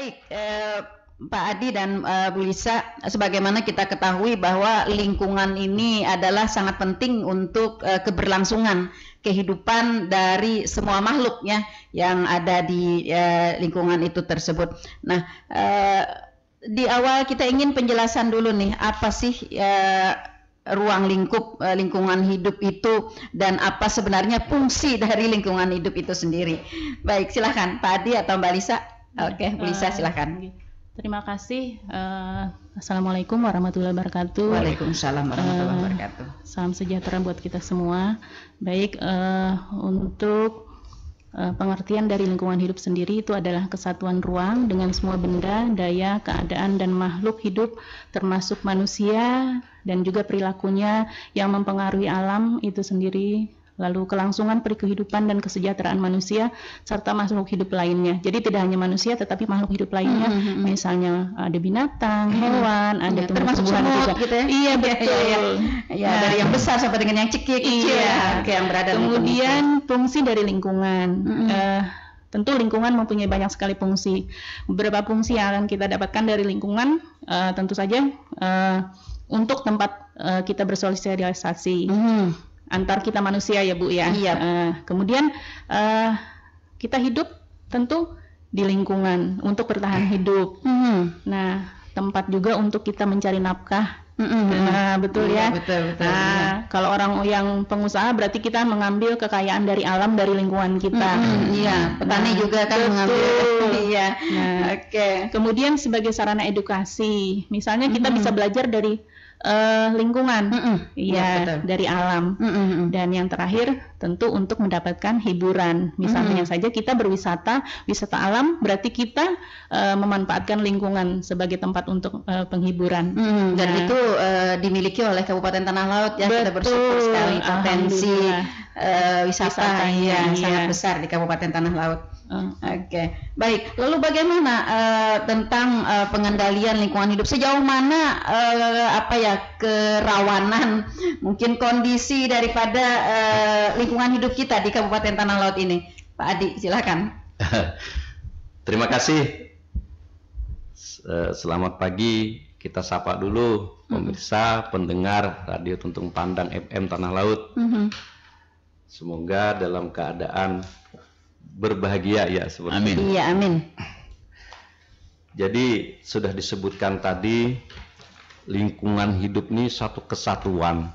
Baik, Pak Adi dan Bu Lisa, sebagaimana kita ketahui bahwa lingkungan ini adalah sangat penting untuk keberlangsungan kehidupan dari semua makhluk ya yang ada di lingkungan itu tersebut. Nah, di awal kita ingin penjelasan dulu nih, apa sih ruang lingkup lingkungan hidup itu dan apa sebenarnya fungsi dari lingkungan hidup itu sendiri. Baik, silahkan Pak Adi atau Mbak Lisa. Oke, Bu Lisa silahkan. Terima kasih. Assalamualaikum warahmatullahi wabarakatuh. Waalaikumsalam warahmatullahi wabarakatuh. Salam sejahtera buat kita semua. Baik, untuk pengertian dari lingkungan hidup sendiri itu adalah kesatuan ruang dengan semua benda, daya, keadaan, dan makhluk hidup termasuk manusia dan juga perilakunya yang mempengaruhi alam itu sendiri, lalu kelangsungan perikehidupan dan kesejahteraan manusia serta makhluk hidup lainnya. Jadi tidak hanya manusia tetapi makhluk hidup lainnya, misalnya ada binatang, hewan, ada tumbuh-tumbuhan juga. Gitu ya? Iya betul. Ya, dari yang besar sampai dengan yang kecil ya, yang berada. Kemudian fungsi dari lingkungan. Tentu lingkungan mempunyai banyak sekali fungsi. Beberapa fungsi yang akan kita dapatkan dari lingkungan, tentu saja untuk tempat kita bersosialisasi. Antar kita manusia ya Bu ya. Iya. Kemudian kita hidup tentu di lingkungan untuk bertahan hidup. Nah, tempat juga untuk kita mencari nafkah. Nah, betul ya. Betul. Kalau orang yang pengusaha berarti kita mengambil kekayaan dari alam, dari lingkungan kita. Iya, petani juga kan mengambil. Iya. Oke. Kemudian sebagai sarana edukasi, misalnya kita bisa belajar dari lingkungan, iya, dari alam. Dan yang terakhir tentu untuk mendapatkan hiburan. Misalnya saja kita berwisata, wisata alam, berarti kita memanfaatkan lingkungan sebagai tempat untuk penghiburan. Dan itu dimiliki oleh Kabupaten Tanah Laut ya. Kita bersyukur sekali potensi wisata yang sangat besar di Kabupaten Tanah Laut. Oke, baik. Lalu bagaimana tentang pengendalian lingkungan hidup? Sejauh mana kerawanan, mungkin kondisi daripada lingkungan hidup kita di Kabupaten Tanah Laut ini? Pak Adi, silakan. Terima kasih. Selamat pagi. Kita sapa dulu pemirsa, pendengar Radio Tuntung Pandang FM Tanah Laut. Semoga dalam keadaan berbahagia ya seperti amin. Itu. Iya, amin. Jadi sudah disebutkan tadi lingkungan hidup ini satu kesatuan.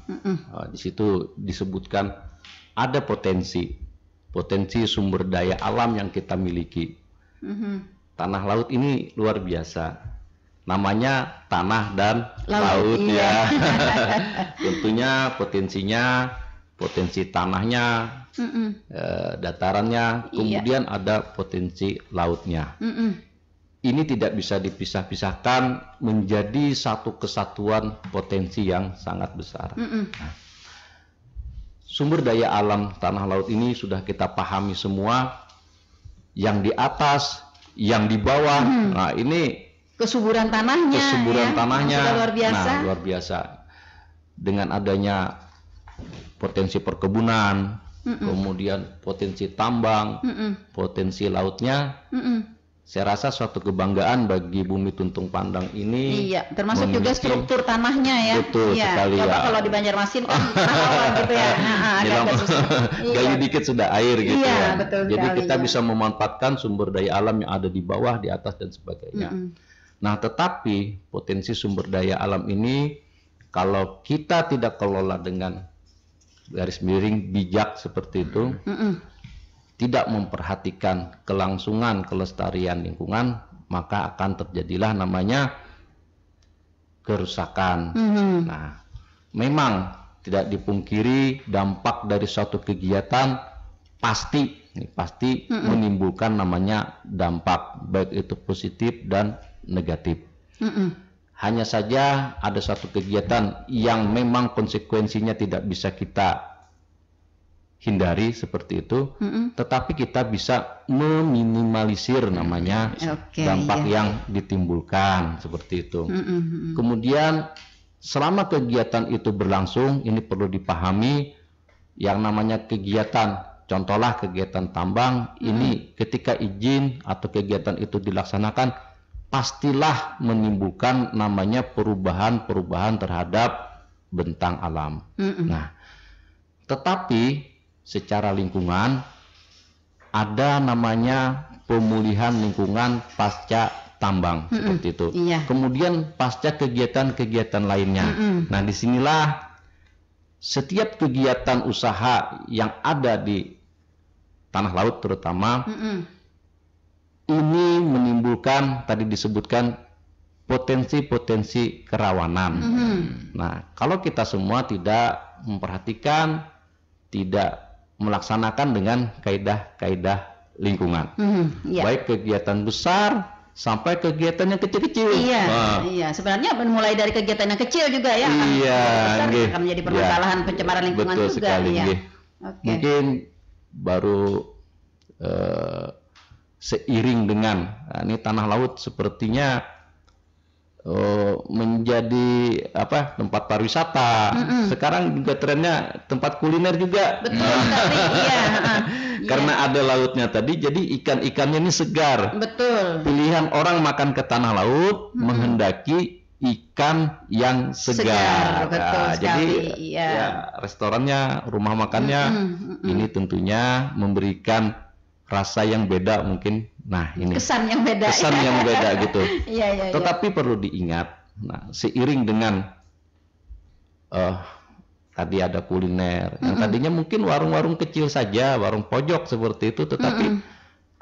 Di situ disebutkan ada potensi sumber daya alam yang kita miliki. Tanah laut ini luar biasa. Namanya tanah dan laut ya. Tentunya potensi tanahnya, datarannya, kemudian ada potensi lautnya. Ini tidak bisa dipisah-pisahkan menjadi satu kesatuan potensi yang sangat besar. Nah, sumber daya alam tanah laut ini sudah kita pahami semua, yang di atas, yang di bawah. Nah, ini kesuburan tanahnya. Luar biasa. Nah, luar biasa. Dengan adanya potensi perkebunan, kemudian potensi tambang, potensi lautnya, saya rasa suatu kebanggaan bagi Bumi Tuntung Pandang ini. Iya, termasuk juga struktur tanahnya ya. Betul sekali ya. Kalau di Banjarmasin kan gitu ya. Gali dikit sudah air gitu ya. Betul. Jadi kita bisa memanfaatkan sumber daya alam yang ada di bawah, di atas dan sebagainya. Nah, tetapi potensi sumber daya alam ini kalau kita tidak kelola dengan garis miring bijak seperti itu, tidak memperhatikan kelangsungan kelestarian lingkungan, maka akan terjadilah namanya kerusakan. Nah, memang tidak dipungkiri dampak dari suatu kegiatan pasti menimbulkan namanya dampak, baik itu positif dan negatif. Hanya saja ada satu kegiatan yang memang konsekuensinya tidak bisa kita hindari seperti itu, tetapi kita bisa meminimalisir namanya dampak yang ditimbulkan seperti itu. Kemudian selama kegiatan itu berlangsung, ini perlu dipahami yang namanya kegiatan, contohlah kegiatan tambang, ini ketika izin atau kegiatan itu dilaksanakan pastilah menimbulkan namanya perubahan-perubahan terhadap bentang alam. Nah, tetapi secara lingkungan ada namanya pemulihan lingkungan pasca tambang seperti itu. Kemudian pasca kegiatan-kegiatan lainnya. Nah, disinilah setiap kegiatan usaha yang ada di tanah laut terutama ini menimbulkan, tadi disebutkan, potensi-potensi kerawanan. Nah, kalau kita semua tidak memperhatikan, tidak melaksanakan dengan kaidah-kaidah lingkungan, baik kegiatan besar sampai kegiatan yang kecil-kecil. Iya. Sebenarnya mulai dari kegiatan yang kecil juga ya, akan menjadi permasalahan pencemaran lingkungan. Betul juga. Sekali, Mungkin baru seiring dengan ini tanah laut sepertinya menjadi tempat pariwisata. Sekarang juga trennya tempat kuliner juga. Betul sekali. Karena ada lautnya tadi, jadi ikan-ikannya ini segar. Betul. Pilihan orang makan ke tanah laut menghendaki ikan yang segar. Betul jadi ya, restorannya, rumah makannya ini tentunya memberikan rasa yang beda mungkin. Nah, ini kesan yang beda gitu. Tetapi perlu diingat, nah, seiring dengan tadi ada kuliner yang tadinya mungkin warung-warung kecil saja, warung pojok seperti itu, tetapi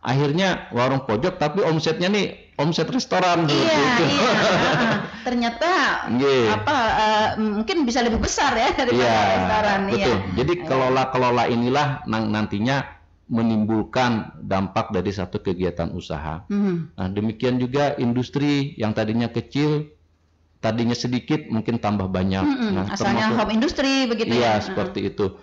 akhirnya warung pojok tapi omsetnya nih omset restoran seperti itu. Ternyata mungkin bisa lebih besar ya daripada restoran. Betul. Jadi kelola inilah nantinya menimbulkan dampak dari satu kegiatan usaha. Nah, demikian juga industri yang tadinya kecil, tadinya sedikit mungkin tambah banyak. Nah, asalnya home industry begitu ya. Seperti itu.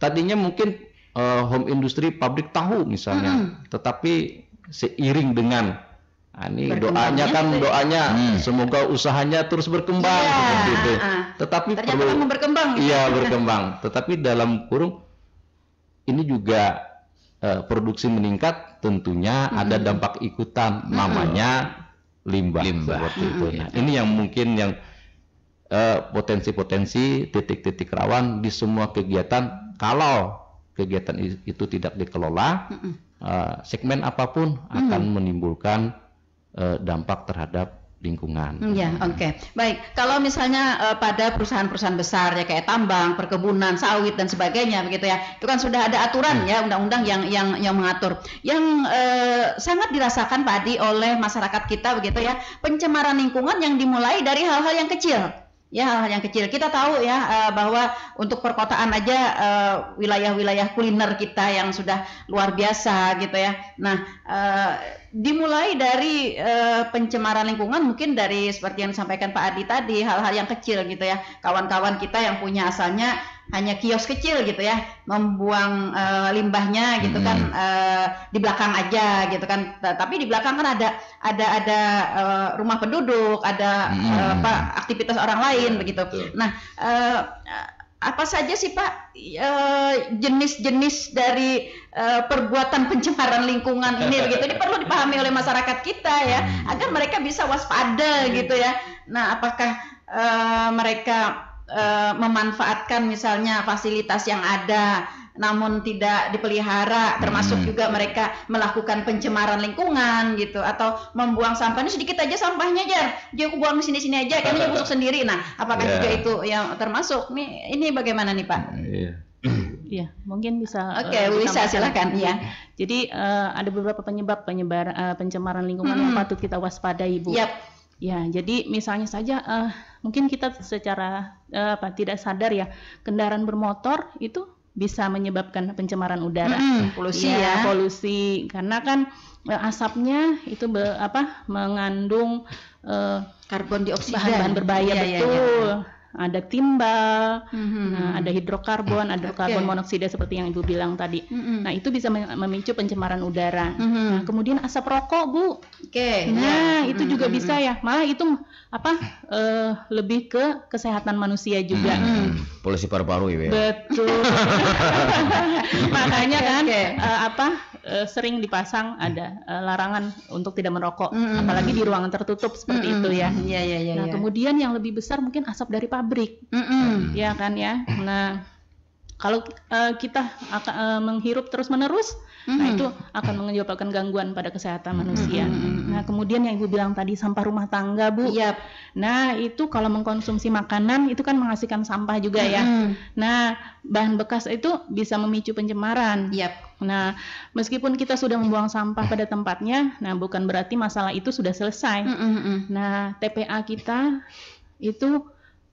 Tadinya mungkin home industry pabrik tahu misalnya, tetapi seiring dengan ini doanya semoga usahanya terus berkembang seperti itu. Tetapi ternyata berkembang. Berkembang. Tetapi dalam kurung ini juga produksi meningkat, tentunya ada dampak ikutan namanya limbah. Seperti itu. Nah, ini yang mungkin yang potensi-potensi titik-titik rawan di semua kegiatan. Kalau kegiatan itu tidak dikelola, segmen apapun akan menimbulkan dampak terhadap lingkungan. Baik. Kalau misalnya pada perusahaan-perusahaan besar ya kayak tambang, perkebunan, sawit dan sebagainya begitu ya, itu kan sudah ada aturan ya, undang-undang yang mengatur. Yang sangat dirasakan Pak Adi oleh masyarakat kita begitu ya, pencemaran lingkungan yang dimulai dari hal-hal yang kecil. Ya, hal-hal yang kecil. Kita tahu ya bahwa untuk perkotaan aja wilayah-wilayah kuliner kita yang sudah luar biasa gitu ya. Nah, dimulai dari pencemaran lingkungan mungkin dari seperti yang disampaikan Pak Adi tadi, hal-hal yang kecil gitu ya. Kawan-kawan kita yang punya asalnya hanya kios kecil gitu ya, membuang limbahnya gitu kan di belakang aja gitu kan. Tapi di belakang kan ada rumah penduduk, ada aktivitas orang lain begitu. Nah, apa saja sih Pak jenis-jenis dari perbuatan pencemaran lingkungan ini begitu? Ini perlu dipahami oleh masyarakat kita ya, agar mereka bisa waspada gitu ya. Nah, apakah mereka memanfaatkan misalnya fasilitas yang ada namun tidak dipelihara, termasuk juga mereka melakukan pencemaran lingkungan gitu, atau membuang sampahnya sedikit aja, sampahnya aja dia buang sini-sini aja, kayaknya busuk sendiri. Nah, apakah juga itu yang termasuk? Ini bagaimana nih Pak? Iya, mungkin bisa. Bisa silakan ya. Jadi ada beberapa penyebab pencemaran lingkungan yang patut kita waspadai, Bu. Ya, jadi misalnya saja mungkin kita secara tidak sadar ya, kendaraan bermotor itu bisa menyebabkan pencemaran udara, polusi, karena kan asapnya itu mengandung karbon dioksida, bahan-bahan berbahaya, ada timbal, nah, ada hidrokarbon, ada karbon monoksida seperti yang Ibu bilang tadi. Nah, itu bisa memicu pencemaran udara. Nah, kemudian asap rokok, Bu. Itu juga bisa ya. Malah itu lebih ke kesehatan manusia juga. Polusi paru-paru ya. Betul. Makanya kan sering dipasang ada larangan untuk tidak merokok, apalagi di ruangan tertutup seperti itu ya. Nah, kemudian yang lebih besar mungkin asap dari pabrik, ya kan ya. Nah, kalau kita akan menghirup terus-menerus, nah itu akan menyebabkan gangguan pada kesehatan manusia. Nah, kemudian yang Ibu bilang tadi sampah rumah tangga, Bu. Nah, itu kalau mengkonsumsi makanan itu kan menghasilkan sampah juga ya. Nah, bahan bekas itu bisa memicu pencemaran. Nah, meskipun kita sudah membuang sampah pada tempatnya, nah bukan berarti masalah itu sudah selesai. Nah, TPA kita itu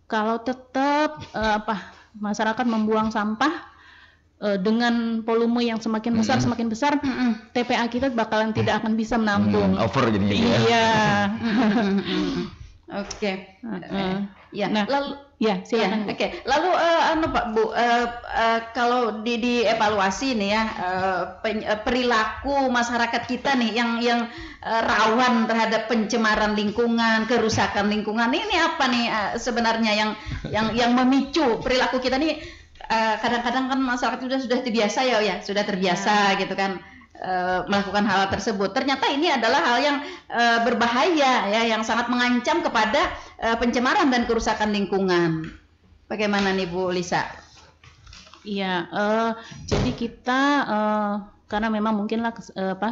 kalau tetap masyarakat membuang sampah dengan volume yang semakin besar, TPA kita bakalan tidak akan bisa menampung. Over jadinya ya. Iya. Oke. Nah, lalu ya silakan. Lalu Pak Bu, kalau dievaluasi nih ya, perilaku masyarakat kita nih yang rawan terhadap pencemaran lingkungan, kerusakan lingkungan, ini apa nih sebenarnya yang memicu perilaku kita nih? Kadang-kadang kan masyarakat sudah terbiasa sudah terbiasa gitu kan melakukan hal tersebut. Ternyata ini adalah hal yang berbahaya ya, yang sangat mengancam kepada pencemaran dan kerusakan lingkungan. Bagaimana nih Bu Lisa? Iya, jadi kita karena memang mungkinlah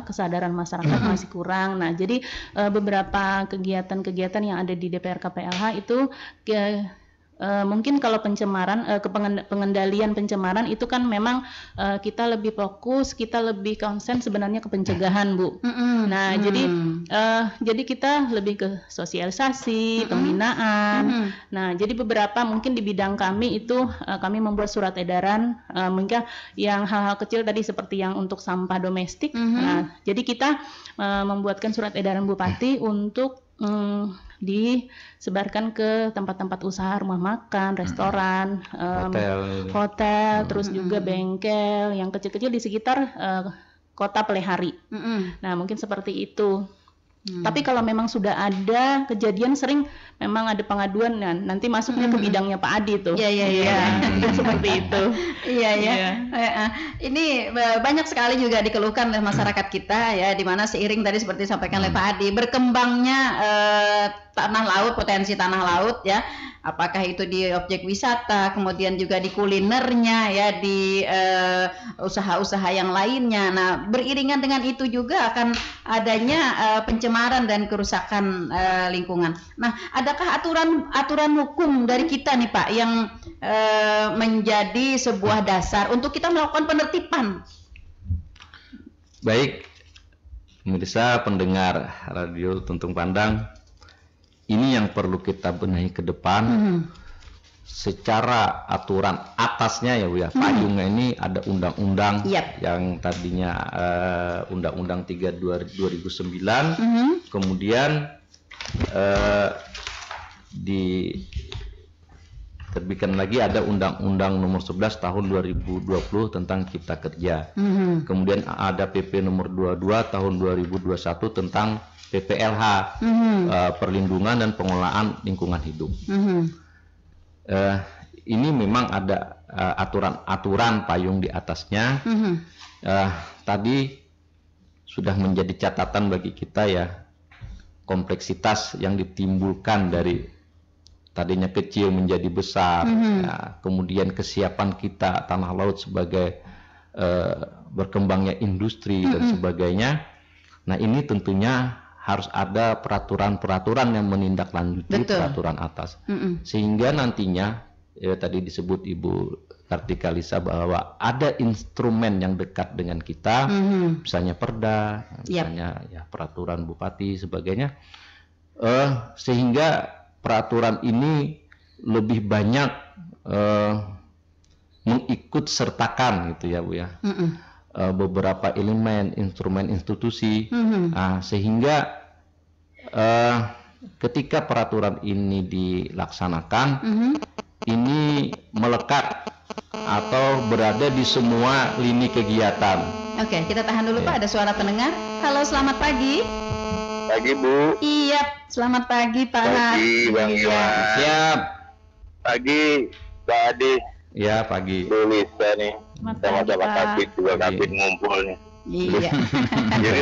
kesadaran masyarakat masih kurang. Nah, jadi beberapa kegiatan-kegiatan yang ada di DPR KPLH itu mungkin kalau pencemaran, pengendalian pencemaran itu kan memang kita lebih fokus, kita lebih konsen sebenarnya ke pencegahan, Bu. Nah, jadi kita lebih ke sosialisasi, pembinaan. Nah, jadi beberapa mungkin di bidang kami itu kami membuat surat edaran, mungkin yang hal-hal kecil tadi seperti yang untuk sampah domestik. Nah, jadi kita membuatkan surat edaran Bupati untuk disebarkan ke tempat-tempat usaha, rumah makan, restoran, hotel, terus juga bengkel yang kecil-kecil di sekitar kota Pelehari. Nah, mungkin seperti itu. Tapi kalau memang sudah ada kejadian, sering memang ada pengaduan, nah, nanti masuknya ke bidangnya Pak Adi tuh. Seperti itu. Ini banyak sekali juga dikeluhkan oleh masyarakat kita ya, di mana seiring tadi seperti disampaikan oleh Pak Adi, berkembangnya tanah laut, potensi tanah laut ya, apakah itu di objek wisata, kemudian juga di kulinernya ya, di usaha-usaha yang lainnya. Nah, beriringan dengan itu juga akan adanya pencemaran dan kerusakan lingkungan. Nah, adakah aturan hukum dari kita nih Pak yang menjadi sebuah dasar untuk kita melakukan penertiban? Baik, pemirsa pendengar radio Tuntung Pandang, ini yang perlu kita benahi ke depan. Secara aturan atasnya ya Bu ya, payungnya ini ada undang-undang yang tadinya Undang-Undang 3 2009, kemudian diterbitkan lagi ada Undang-Undang nomor 11 tahun 2020 tentang Cipta Kerja. Kemudian ada PP nomor 22 tahun 2021 tentang PPLH, perlindungan dan pengelolaan lingkungan hidup. Ini memang ada aturan-aturan payung di atasnya. Tadi sudah menjadi catatan bagi kita ya, kompleksitas yang ditimbulkan dari tadinya kecil menjadi besar, ya, kemudian kesiapan kita tanah laut sebagai berkembangnya industri dan sebagainya. Nah, ini tentunya harus ada peraturan-peraturan yang menindaklanjuti peraturan atas, sehingga nantinya tadi disebut Ibu Kartika Lisa bahwa ada instrumen yang dekat dengan kita, misalnya Perda, misalnya ya peraturan Bupati sebagainya, sehingga peraturan ini lebih banyak mengikut sertakan gitu ya Bu ya, beberapa elemen instrumen institusi, sehingga ketika peraturan ini dilaksanakan, ini melekat atau berada di semua lini kegiatan. Oke, kita tahan dulu Pak, ada suara pendengar. Halo, selamat pagi. Pagi Bu. Iya, selamat pagi Pak. Pagi Bang Iwan. Siap. Pagi Pak Adi. Ya, pagi. Bu Lisa nih. Sama-sama Kapit juga, Kapit ngumpul nih. Iya. Jadi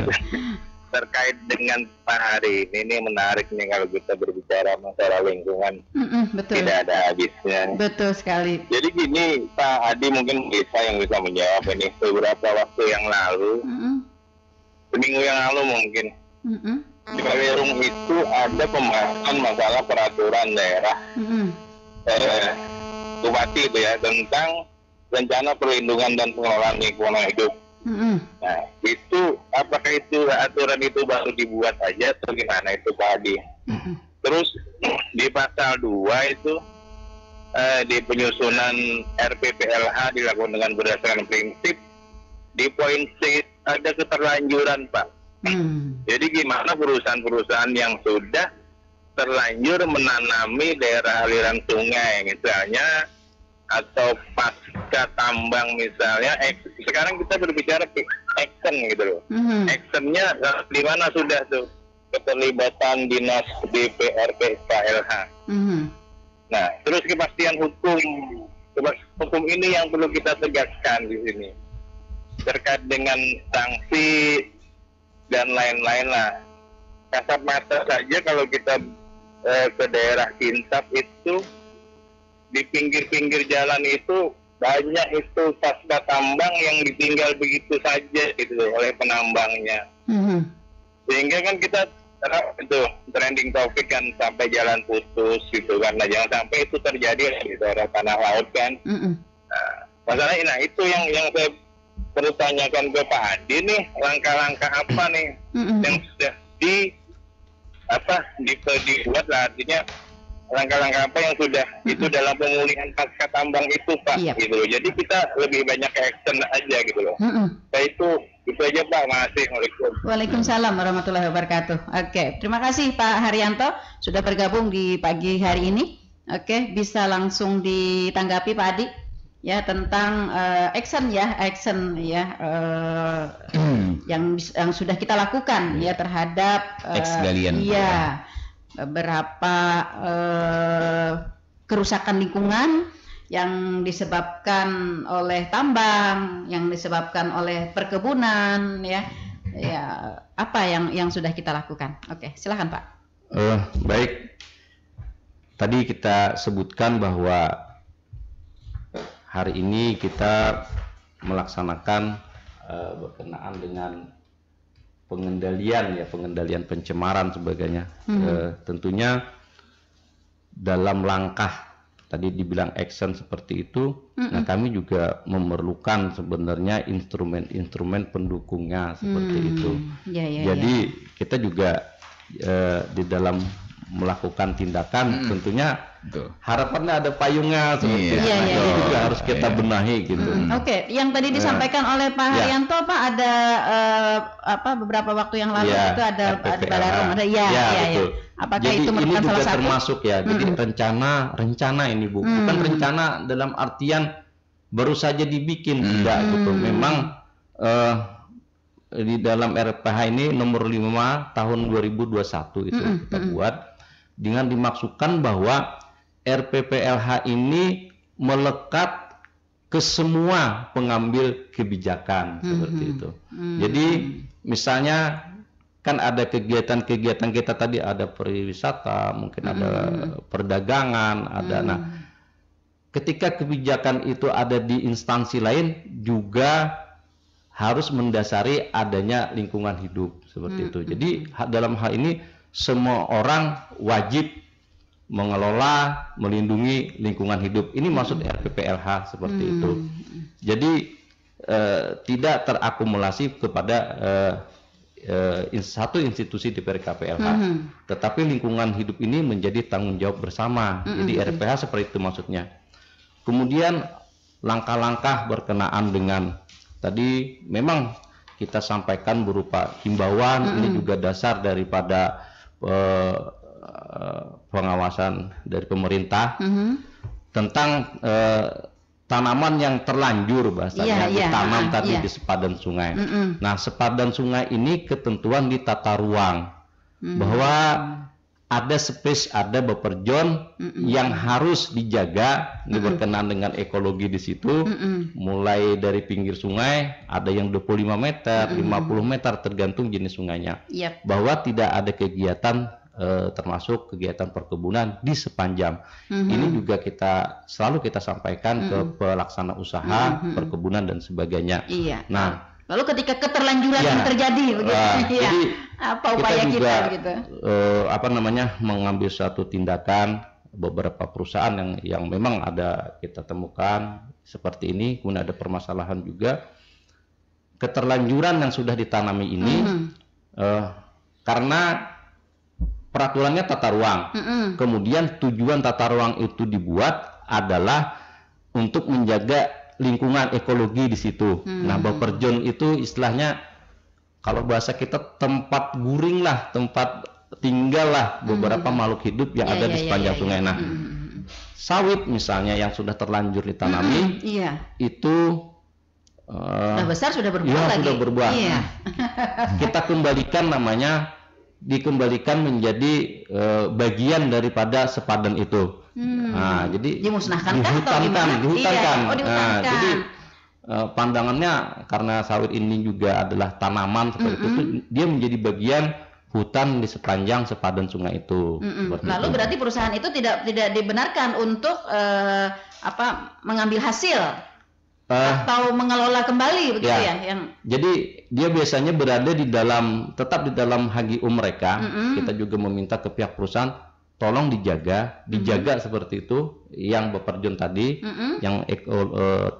terkait dengan Pak hari ini menarik nih kalau kita berbicara masalah lingkungan. Betul. Tidak ada habisnya. Betul sekali. Jadi gini, Pak Adi mungkin yang bisa menjawab ini. Beberapa waktu yang lalu, seminggu yang lalu mungkin, di Kaliurang itu ada pembahasan masalah peraturan daerah Bupati itu ya, tentang rencana perlindungan dan pengelolaan lingkungan hidup. Nah, itu apakah itu aturan itu baru dibuat aja atau gimana itu Pak Adi? Terus di pasal 2 itu di penyusunan RPPLH dilakukan dengan berdasarkan prinsip, di poin C ada keterlanjuran Pak. Jadi gimana perusahaan-perusahaan yang sudah terlanjur menanami daerah aliran sungai misalnya, atau pasca tambang misalnya, sekarang kita berbicara action gitu loh. Actionnya di mana sudah tuh keterlibatan dinas DPRPKLH. Nah, terus kepastian hukum ini yang perlu kita tegaskan di sini terkait dengan sanksi dan lain-lain lah. Kasat mata saja kalau kita ke daerah Kintab itu, di pinggir-pinggir jalan itu banyak itu pasca tambang yang ditinggal begitu saja gitu oleh penambangnya. Sehingga kan kita itu trending topik kan sampai jalan putus gitu kan. Nah, jangan sampai itu terjadi di daerah tanah laut kan. Nah, masalahnya itu yang saya perlu tanyakan ke Pak Adi nih, langkah-langkah apa nih yang sudah dibuat lah, artinya langkah-langkah apa yang sudah itu dalam pemulihan pasca tambang itu Pak, gitu loh. Jadi kita lebih banyak ke action aja gitu loh. Itu aja Pak. Assalamualaikum. Waalaikumsalam warahmatullahi wabarakatuh. Oke, terima kasih Pak Haryanto sudah bergabung di pagi hari ini. Oke, bisa langsung ditanggapi Pak Adi ya tentang action yang sudah kita lakukan ya terhadap beberapa kerusakan lingkungan yang disebabkan oleh tambang, yang disebabkan oleh perkebunan, ya apa yang sudah kita lakukan. Oke, silakan Pak. Baik, tadi kita sebutkan bahwa hari ini kita melaksanakan berkenaan dengan pengendalian pencemaran sebagainya. Tentunya dalam langkah tadi dibilang action seperti itu, nah kami juga memerlukan sebenarnya instrumen-instrumen pendukungnya seperti itu. Jadi kita juga di dalam melakukan tindakan tentunya harapannya ada payungnya seperti itu. Itu juga harus kita benahi gitu. Oke, yang tadi disampaikan oleh Pak Haryanto Pak, ada beberapa waktu yang lalu itu ada Balarom, ada betul. Apakah jadi itu merupakan ini juga salah satu? Termasuk ya. Jadi rencana ini Bu, bukan rencana dalam artian baru saja dibikin, tidak gitu. Memang di dalam RPH ini nomor 5 tahun 2021 itu kita buat dengan dimaksudkan bahwa RPPLH ini melekat ke semua pengambil kebijakan seperti itu. Jadi misalnya kan ada kegiatan-kegiatan kita tadi, ada pariwisata, mungkin ada perdagangan, ada. Nah, ketika kebijakan itu ada di instansi lain juga harus mendasari adanya lingkungan hidup seperti itu. Jadi dalam hal ini semua orang wajib mengelola, melindungi lingkungan hidup. Ini maksud RPPLH seperti itu. Jadi tidak terakumulasi kepada satu institusi di PRKPLH, tetapi lingkungan hidup ini menjadi tanggung jawab bersama. Jadi RPH seperti itu maksudnya. Kemudian langkah-langkah berkenaan dengan tadi memang kita sampaikan berupa himbauan, ini juga dasar daripada pengawasan dari pemerintah tentang tanaman yang terlanjur bahasanya ditanam tadi di sepadan sungai. Nah, sepadan sungai ini ketentuan di tata ruang bahwa ada space, ada buffer zone yang harus dijaga, berkenaan dengan ekologi di situ. Mulai dari pinggir sungai, ada yang 25 meter, 50 meter, tergantung jenis sungainya. Bahwa tidak ada kegiatan termasuk kegiatan perkebunan di sepanjang. Ini juga selalu kita sampaikan ke pelaksana usaha perkebunan dan sebagainya. Nah, lalu ketika keterlanjuran yang terjadi begitu, jadi apa upaya kita juga, begitu? Mengambil satu tindakan. Beberapa perusahaan yang memang ada kita temukan seperti ini, kemudian ada permasalahan juga keterlanjuran yang sudah ditanami ini karena peraturannya tata ruang. Kemudian tujuan tata ruang itu dibuat adalah untuk menjaga lingkungan ekologi di situ. Nah, buffer zone itu istilahnya kalau bahasa kita tempat guring lah, tempat tinggal lah beberapa makhluk hidup yang ada di sepanjang sungai. Nah, sawit misalnya yang sudah terlanjur ditanami, itu sudah besar, sudah berbuah lagi. Sudah berbuah. Kita dikembalikan menjadi bagian daripada sepadan itu. Nah, jadi dimusnahkan dihutankan. Nah, jadi pandangannya karena sawit ini juga adalah tanaman seperti itu, dia menjadi bagian hutan di sepanjang sepadan sungai itu. Lalu berarti perusahaan itu tidak dibenarkan untuk mengambil hasil atau mengelola kembali begitu ya? Jadi dia biasanya berada tetap di dalam HGU mereka. Kita juga meminta ke pihak perusahaan tolong dijaga seperti itu yang buffer zone tadi, yang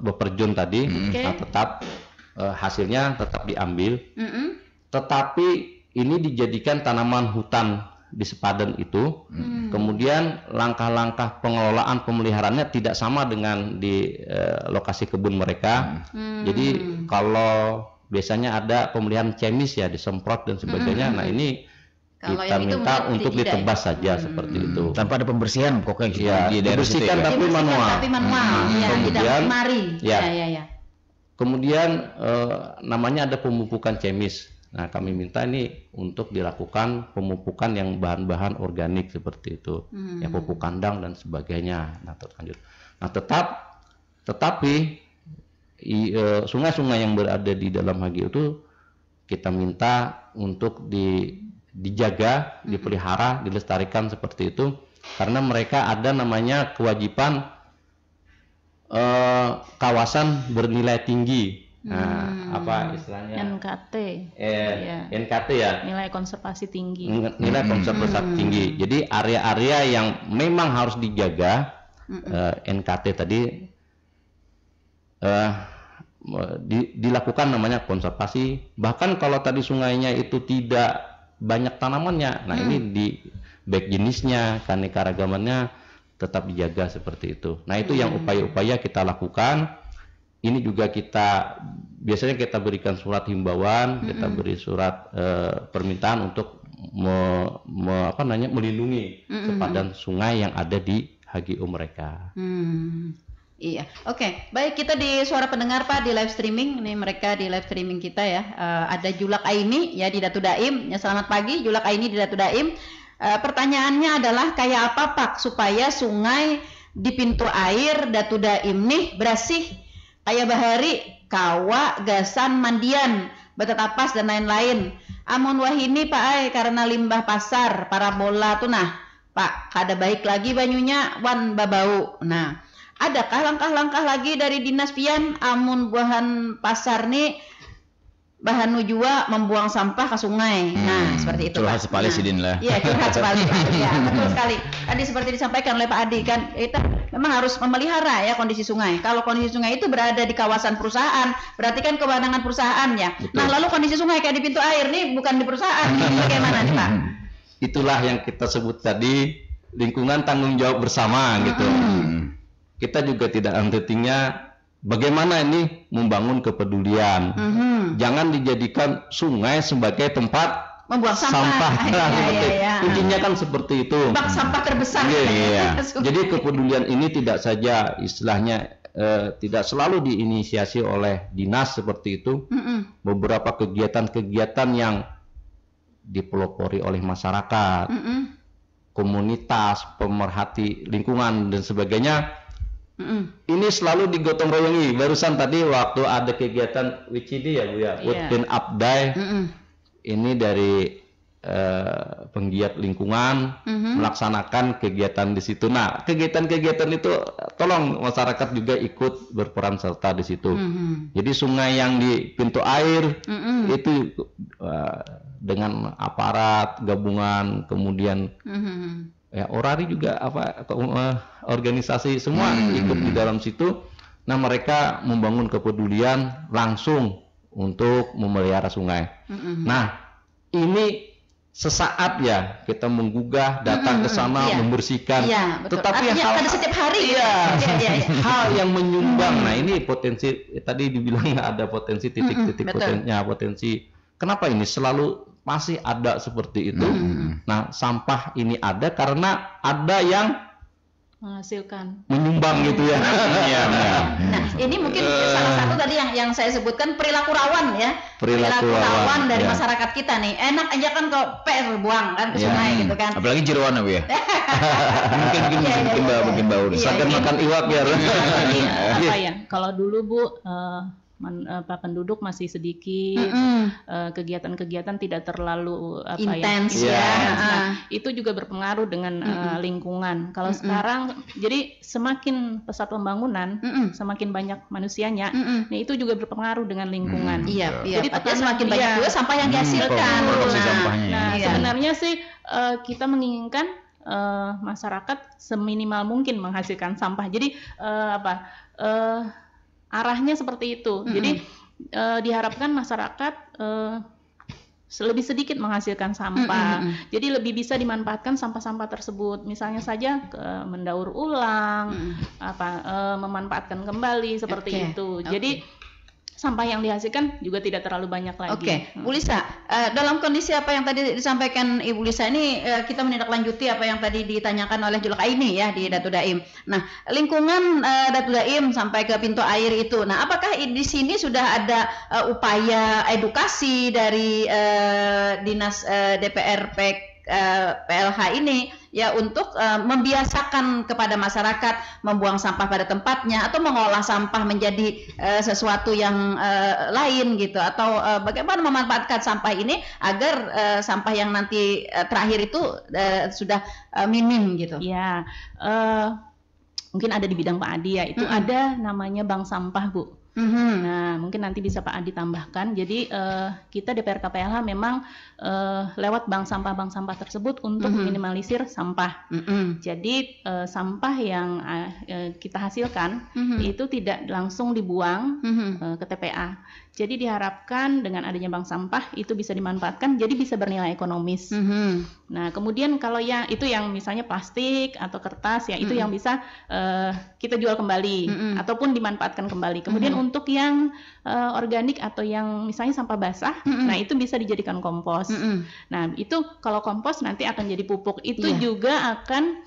buffer zone tadi, nah, tetap hasilnya tetap diambil. Tetapi ini dijadikan tanaman hutan di sepadan itu. Kemudian langkah-langkah pengelolaan pemeliharaannya tidak sama dengan di lokasi kebun mereka. Jadi kalau biasanya ada pemeliharaan chemis ya, disemprot dan sebagainya. Nah, ini kita minta untuk ditebas saja seperti itu. Tanpa ada pembersihan pokoknya gitu di daerah situ ya. Tapi manual. Kemudian kemudian namanya ada pemupukan chemis. Nah, kami minta ini untuk dilakukan pemupukan yang bahan-bahan organik seperti itu, ya pupuk kandang dan sebagainya. Nah, terlanjut. Nah, tetapi sungai-sungai yang berada di dalam HGU itu kita minta untuk dijaga, dipelihara, dilestarikan seperti itu, karena mereka ada namanya kewajiban kawasan bernilai tinggi. Nah, apa istilahnya? NKT. NKT ya. Nilai konservasi tinggi. Nilai konservasi tinggi. Jadi area-area yang memang harus dijaga, NKT tadi dilakukan namanya konservasi. Bahkan kalau tadi sungainya itu tidak banyak tanamannya, nah ini di baik jenisnya, keanekaragamannya tetap dijaga seperti itu. Nah, itu yang upaya-upaya kita lakukan. Ini juga biasanya kita berikan surat himbauan, kita beri surat permintaan untuk melindungi sepadan sungai yang ada di HGU mereka. Iya, oke. Baik, kita di Suara Pendengar Pak, di live streaming. Ini mereka di live streaming kita ya. Ada Julak Aini ya di Datu Daim. Ya, selamat pagi Julak Aini di Datu Daim. Pertanyaannya adalah kayak apa Pak supaya sungai di pintu air Datu Daim nih bersih? Kayak Bahari, Kawa, Gasan, Mandian, Batatapas dan lain-lain. Amun wahini Pak Ai karena limbah pasar, parabola tuh nah Pak, kada baik lagi banyunya wan babau. Nah, adakah langkah-langkah lagi dari Dinas Pian amun buahan pasar nih bahan nujua membuang sampah ke sungai? Nah, seperti itu. Curhat sekali sih Din lah. Iya, curhat sekali. Ya, betul sekali. Tadi seperti disampaikan oleh Pak Adi kan, kita memang harus memelihara ya kondisi sungai. Kalau kondisi sungai itu berada di kawasan perusahaan, berarti kan kewenangan perusahaan ya. Betul. Nah, lalu kondisi sungai kayak di pintu air nih bukan di perusahaan. Bagaimana nih, Pak? Itulah yang kita sebut tadi lingkungan tanggung jawab bersama gitu. Kita juga tidak henti-hentinya bagaimana ini membangun kepedulian. Jangan dijadikan sungai sebagai tempat membuang sampah. Kuncinya kan seperti itu. Bak sampah terbesar. Jadi kepedulian ini tidak saja istilahnya tidak selalu diinisiasi oleh dinas seperti itu. Beberapa kegiatan-kegiatan yang dipelopori oleh masyarakat. komunitas, pemerhati lingkungan dan sebagainya. Ini selalu digotong royongi. Barusan tadi waktu ada kegiatan WCD ya Bu ya, Wood Clean Up Day. Ini dari penggiat lingkungan melaksanakan kegiatan di situ. Nah, kegiatan-kegiatan itu tolong masyarakat juga ikut berperan serta di situ. Jadi sungai yang di pintu air itu dengan aparat gabungan, kemudian ya orari juga organisasi semua ikut di dalam situ. Nah, mereka membangun kepedulian langsung untuk memelihara sungai. Nah, ini sesaat ya kita menggugah, datang ke sana, membersihkan. Tetapi hal setiap hari. Hal yang menyumbang. Nah, ini potensi tadi dibilang ada potensi titik-titik potensi. Kenapa ini selalu masih ada seperti itu? Nah, sampah ini ada karena ada yang menghasilkan, menyumbang gitu ya. Nah, ini mungkin salah satu tadi yang saya sebutkan perilaku rawan ya. Perilaku rawan dari masyarakat kita nih. Enak aja kan kok buang kan ke sungai gitu kan. Apalagi jeroan ya. mungkin bau. Misalkan makan iwak ya. Apa ya? Kalau dulu Bu penduduk masih sedikit, kegiatan-kegiatan tidak terlalu intens Nah, itu juga berpengaruh dengan lingkungan. Kalau sekarang jadi semakin pesat pembangunan, semakin banyak manusianya, nah itu juga berpengaruh dengan lingkungan. Jadi semakin banyak juga sampah yang dihasilkan. Sebenarnya sih kita menginginkan masyarakat seminimal mungkin menghasilkan sampah. Jadi arahnya seperti itu. Jadi diharapkan masyarakat lebih sedikit menghasilkan sampah. Jadi lebih bisa dimanfaatkan sampah-sampah tersebut. Misalnya saja mendaur ulang, memanfaatkan kembali seperti itu. Jadi sampah yang dihasilkan juga tidak terlalu banyak lagi. Oke, Bu Lisa, dalam kondisi apa yang tadi disampaikan Ibu Lisa ini, kita menindaklanjuti apa yang tadi ditanyakan oleh Juluk Aini ya di Datu Daim. Nah, lingkungan Datu Daim sampai ke pintu air itu. Nah, apakah di sini sudah ada upaya edukasi dari Dinas DPR PLH ini ya untuk membiasakan kepada masyarakat membuang sampah pada tempatnya atau mengolah sampah menjadi sesuatu yang lain gitu, atau bagaimana memanfaatkan sampah ini agar sampah yang nanti terakhir itu sudah minim gitu. Ya, mungkin ada di bidang Pak Adi ya, itu ada namanya bank sampah Bu. Nah, mungkin nanti bisa Pak Adi tambahkan. Jadi kita DPR KPLH memang lewat bank sampah tersebut untuk minimalisir sampah. Jadi sampah yang kita hasilkan itu tidak langsung dibuang ke TPA. Jadi diharapkan dengan adanya bank sampah itu bisa dimanfaatkan, jadi bisa bernilai ekonomis. Nah, kemudian kalau itu yang misalnya plastik atau kertas ya, itu yang bisa kita jual kembali ataupun dimanfaatkan kembali. Kemudian untuk yang organik atau yang misalnya sampah basah, nah itu bisa dijadikan kompos. Nah, itu kalau kompos nanti akan jadi pupuk. Itu juga akan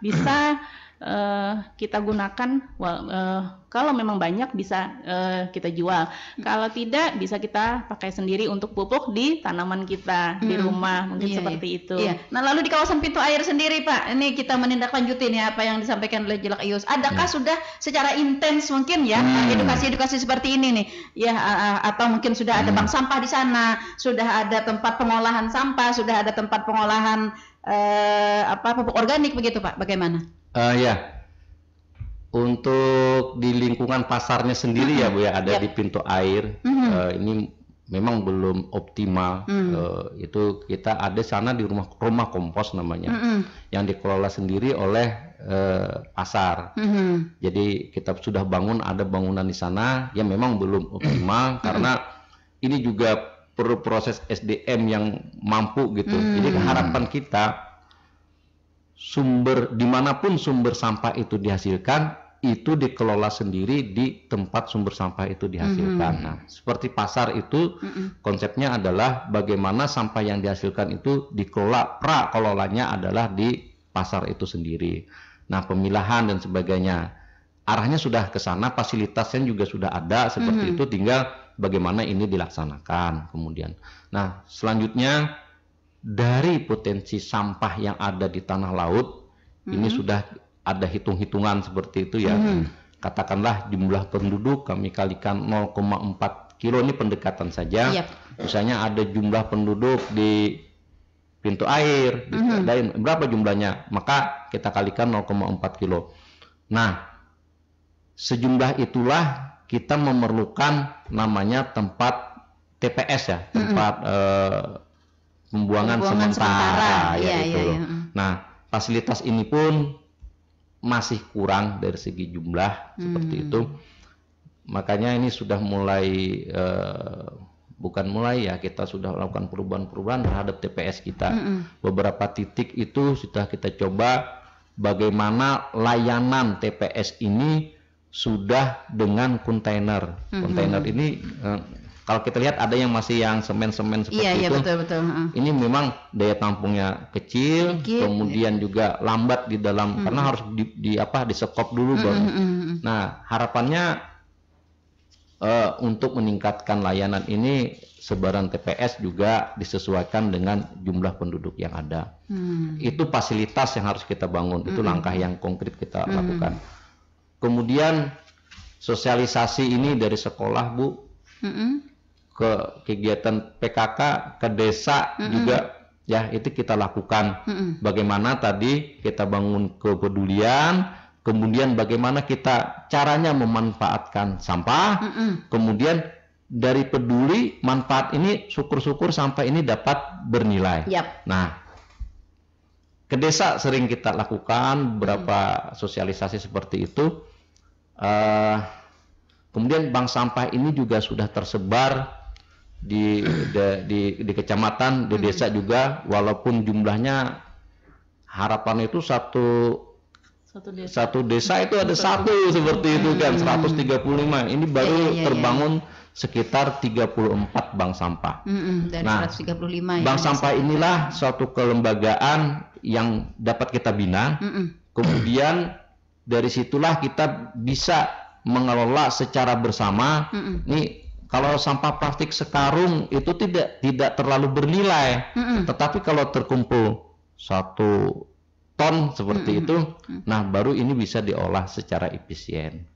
bisa kita gunakan. Kalau memang banyak bisa kita jual. Kalau tidak bisa kita pakai sendiri untuk pupuk di tanaman kita di rumah, mungkin seperti itu. Nah, lalu di kawasan pintu air sendiri Pak, ini kita menindaklanjuti nih apa yang disampaikan oleh Juluk Ius. Adakah sudah secara intens mungkin ya edukasi-edukasi seperti ini nih ya, atau mungkin sudah ada bank sampah di sana, sudah ada tempat pengolahan sampah, sudah ada tempat pengolahan pupuk organik begitu Pak, bagaimana? Untuk di lingkungan pasarnya sendiri ya Bu ya, ada di pintu air. Ini memang belum optimal. Itu kita ada sana di rumah kompos namanya, yang dikelola sendiri oleh pasar. Jadi kita sudah ada bangunan di sana yang memang belum optimal karena ini juga perlu proses SDM yang mampu gitu. Jadi harapan kita dimanapun sumber sampah itu dihasilkan, itu dikelola sendiri di tempat sumber sampah itu dihasilkan. Nah, seperti pasar itu konsepnya adalah bagaimana sampah yang dihasilkan itu dikelola, prakelolanya adalah di pasar itu sendiri. Nah, pemilahan dan sebagainya arahnya sudah ke sana, fasilitasnya juga sudah ada seperti itu, tinggal bagaimana ini dilaksanakan kemudian. Nah, selanjutnya dari potensi sampah yang ada di tanah laut, ini sudah ada hitung-hitungan seperti itu ya. Katakanlah jumlah penduduk kami kalikan 0,4 kilo, ini pendekatan saja. Misalnya ada jumlah penduduk di pintu air, berapa jumlahnya? Maka kita kalikan 0,4 kilo. Nah, sejumlah itulah kita memerlukan namanya tempat TPS ya, tempat pembuangan sementara. Nah, fasilitas ini pun masih kurang dari segi jumlah seperti itu. Makanya ini sudah mulai bukan mulai ya, kita sudah melakukan perubahan-perubahan terhadap TPS kita. Beberapa titik itu sudah kita coba bagaimana layanan TPS ini sudah dengan kontainer. Kontainer ini kalau kita lihat ada yang masih yang semen-semen seperti itu. Betul. Ini memang daya tampungnya kecil, kemudian juga lambat di dalam karena harus disekop dulu baru. Nah, harapannya untuk meningkatkan layanan ini sebaran TPS juga disesuaikan dengan jumlah penduduk yang ada. Itu fasilitas yang harus kita bangun, itu langkah yang konkret kita lakukan. Kemudian sosialisasi ini dari sekolah, Bu, ke kegiatan PKK, ke desa juga ya, itu kita lakukan. Bagaimana tadi kita bangun kepedulian, kemudian bagaimana kita caranya memanfaatkan sampah, kemudian dari peduli manfaat ini syukur-syukur sampah ini dapat bernilai. Nah, ke desa sering kita lakukan beberapa sosialisasi seperti itu. Kemudian bank sampah ini juga sudah tersebar di kecamatan, di desa juga, walaupun jumlahnya harapan itu satu desa itu ada satu seperti itu kan, 135. Ini baru terbangun sekitar 34 bank sampah. Dari 135 bank sampah inilah suatu kelembagaan yang dapat kita bina. Kemudian dari situlah kita bisa mengelola secara bersama. Nih, kalau sampah plastik sekarung itu tidak terlalu bernilai, tetapi kalau terkumpul 1 ton seperti itu, nah baru ini bisa diolah secara efisien.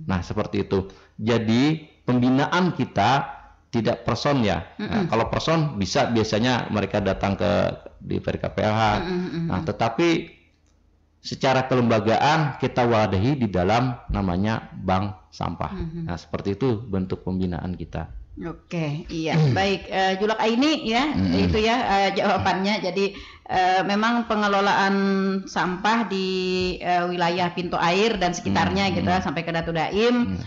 Nah, seperti itu. Jadi pembinaan kita tidak person ya. Nah, kalau person biasanya mereka datang di PRKPLH. Nah, tetapi secara kelembagaan kita wadahi di dalam namanya bank sampah. Nah, seperti itu bentuk pembinaan kita. Oke, iya. Baik, Julak Aini ya, itu ya jawabannya. Jadi memang pengelolaan sampah di wilayah pintu air dan sekitarnya gitu sampai ke Datu Daim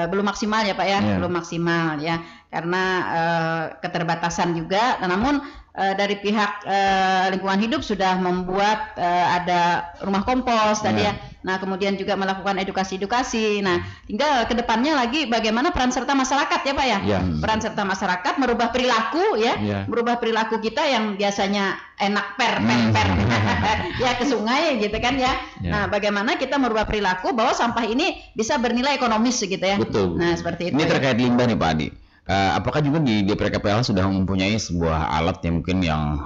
belum maksimal ya Pak ya, belum maksimal ya, karena keterbatasan juga. Namun dari pihak lingkungan hidup sudah membuat ada rumah kompos tadi ya. Nah, kemudian juga melakukan edukasi-edukasi. Nah, tinggal ke depannya lagi bagaimana peran serta masyarakat ya Pak ya. Peran serta masyarakat merubah perilaku ya, merubah perilaku kita yang biasanya enak per ya ke sungai gitu kan ya. Nah, bagaimana kita merubah perilaku bahwa sampah ini bisa bernilai ekonomis gitu ya. Betul. Nah, seperti itu. Ini terkait limbah nih Pak Adi. Apakah juga di PRKPLH sudah mempunyai sebuah alat yang mungkin yang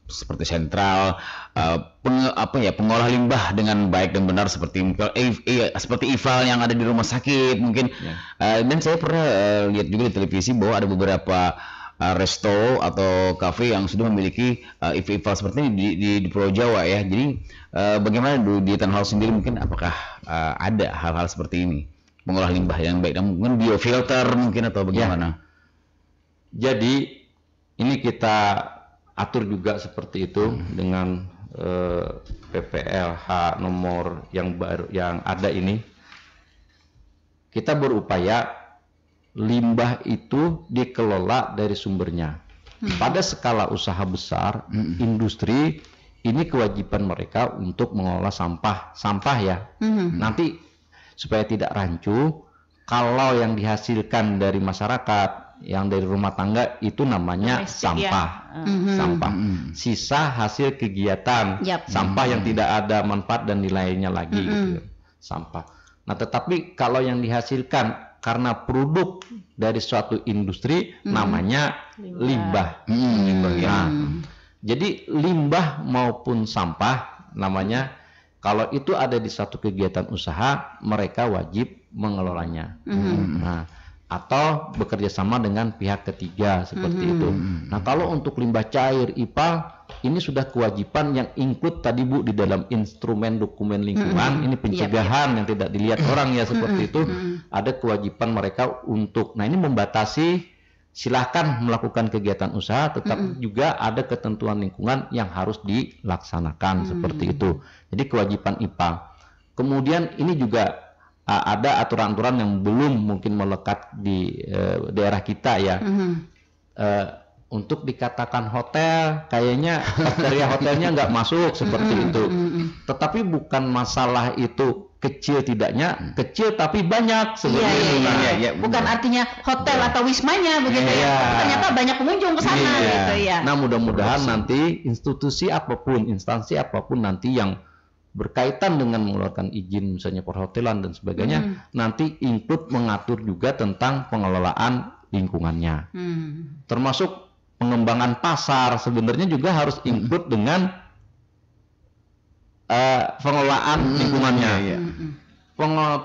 seperti sentral pengolah limbah dengan baik dan benar seperti IFAL yang ada di rumah sakit mungkin. Dan saya pernah lihat juga di televisi bahwa ada beberapa resto atau kafe yang sudah memiliki IFAL seperti ini di Pulau Jawa ya. Jadi bagaimana di Tanah Laut sendiri mungkin apakah ada hal-hal seperti ini? Mengolah limbah yang baik, dan mungkin biofilter mungkin atau bagaimana? Jadi ini kita atur juga seperti itu dengan PPLH nomor yang baru yang ada ini. Kita berupaya limbah itu dikelola dari sumbernya. Pada skala usaha besar, industri ini kewajiban mereka untuk mengelola sampah ya. Nanti supaya tidak rancu, kalau yang dihasilkan dari masyarakat, yang dari rumah tangga itu namanya sampah. Sampah. Sisa hasil kegiatan, sampah yang tidak ada manfaat dan nilainya lagi gitu. Sampah. Nah, tetapi kalau yang dihasilkan karena produk dari suatu industri namanya limbah. Nah, jadi limbah maupun sampah namanya, kalau itu ada di satu kegiatan usaha, mereka wajib mengelolanya. Nah, atau bekerja sama dengan pihak ketiga seperti itu. Nah, kalau untuk limbah cair IPA ini sudah kewajiban yang include tadi Bu di dalam instrumen dokumen lingkungan, ini pencegahan yang tidak dilihat orang ya seperti itu. Ada kewajiban mereka untuk, nah ini membatasi, silahkan melakukan kegiatan usaha, tetap juga ada ketentuan lingkungan yang harus dilaksanakan seperti itu. Jadi kewajiban IPA. Kemudian ini juga ada aturan-aturan yang belum mungkin melekat di daerah kita ya. Untuk dikatakan hotel, kayaknya kriteria hotelnya nggak masuk seperti itu. Tetapi bukan masalah itu kecil tidaknya, kecil tapi banyak sebenarnya. Bukan artinya hotel atau wismanya begitu ya. Ternyata banyak pengunjung ke sana gitu ya. Nah, mudah-mudahan nanti institusi apapun, instansi apapun nanti yang berkaitan dengan mengeluarkan izin misalnya perhotelan dan sebagainya, nanti include mengatur juga tentang pengelolaan lingkungannya. Termasuk pengembangan pasar sebenarnya juga harus include dengan pengelolaan lingkungannya.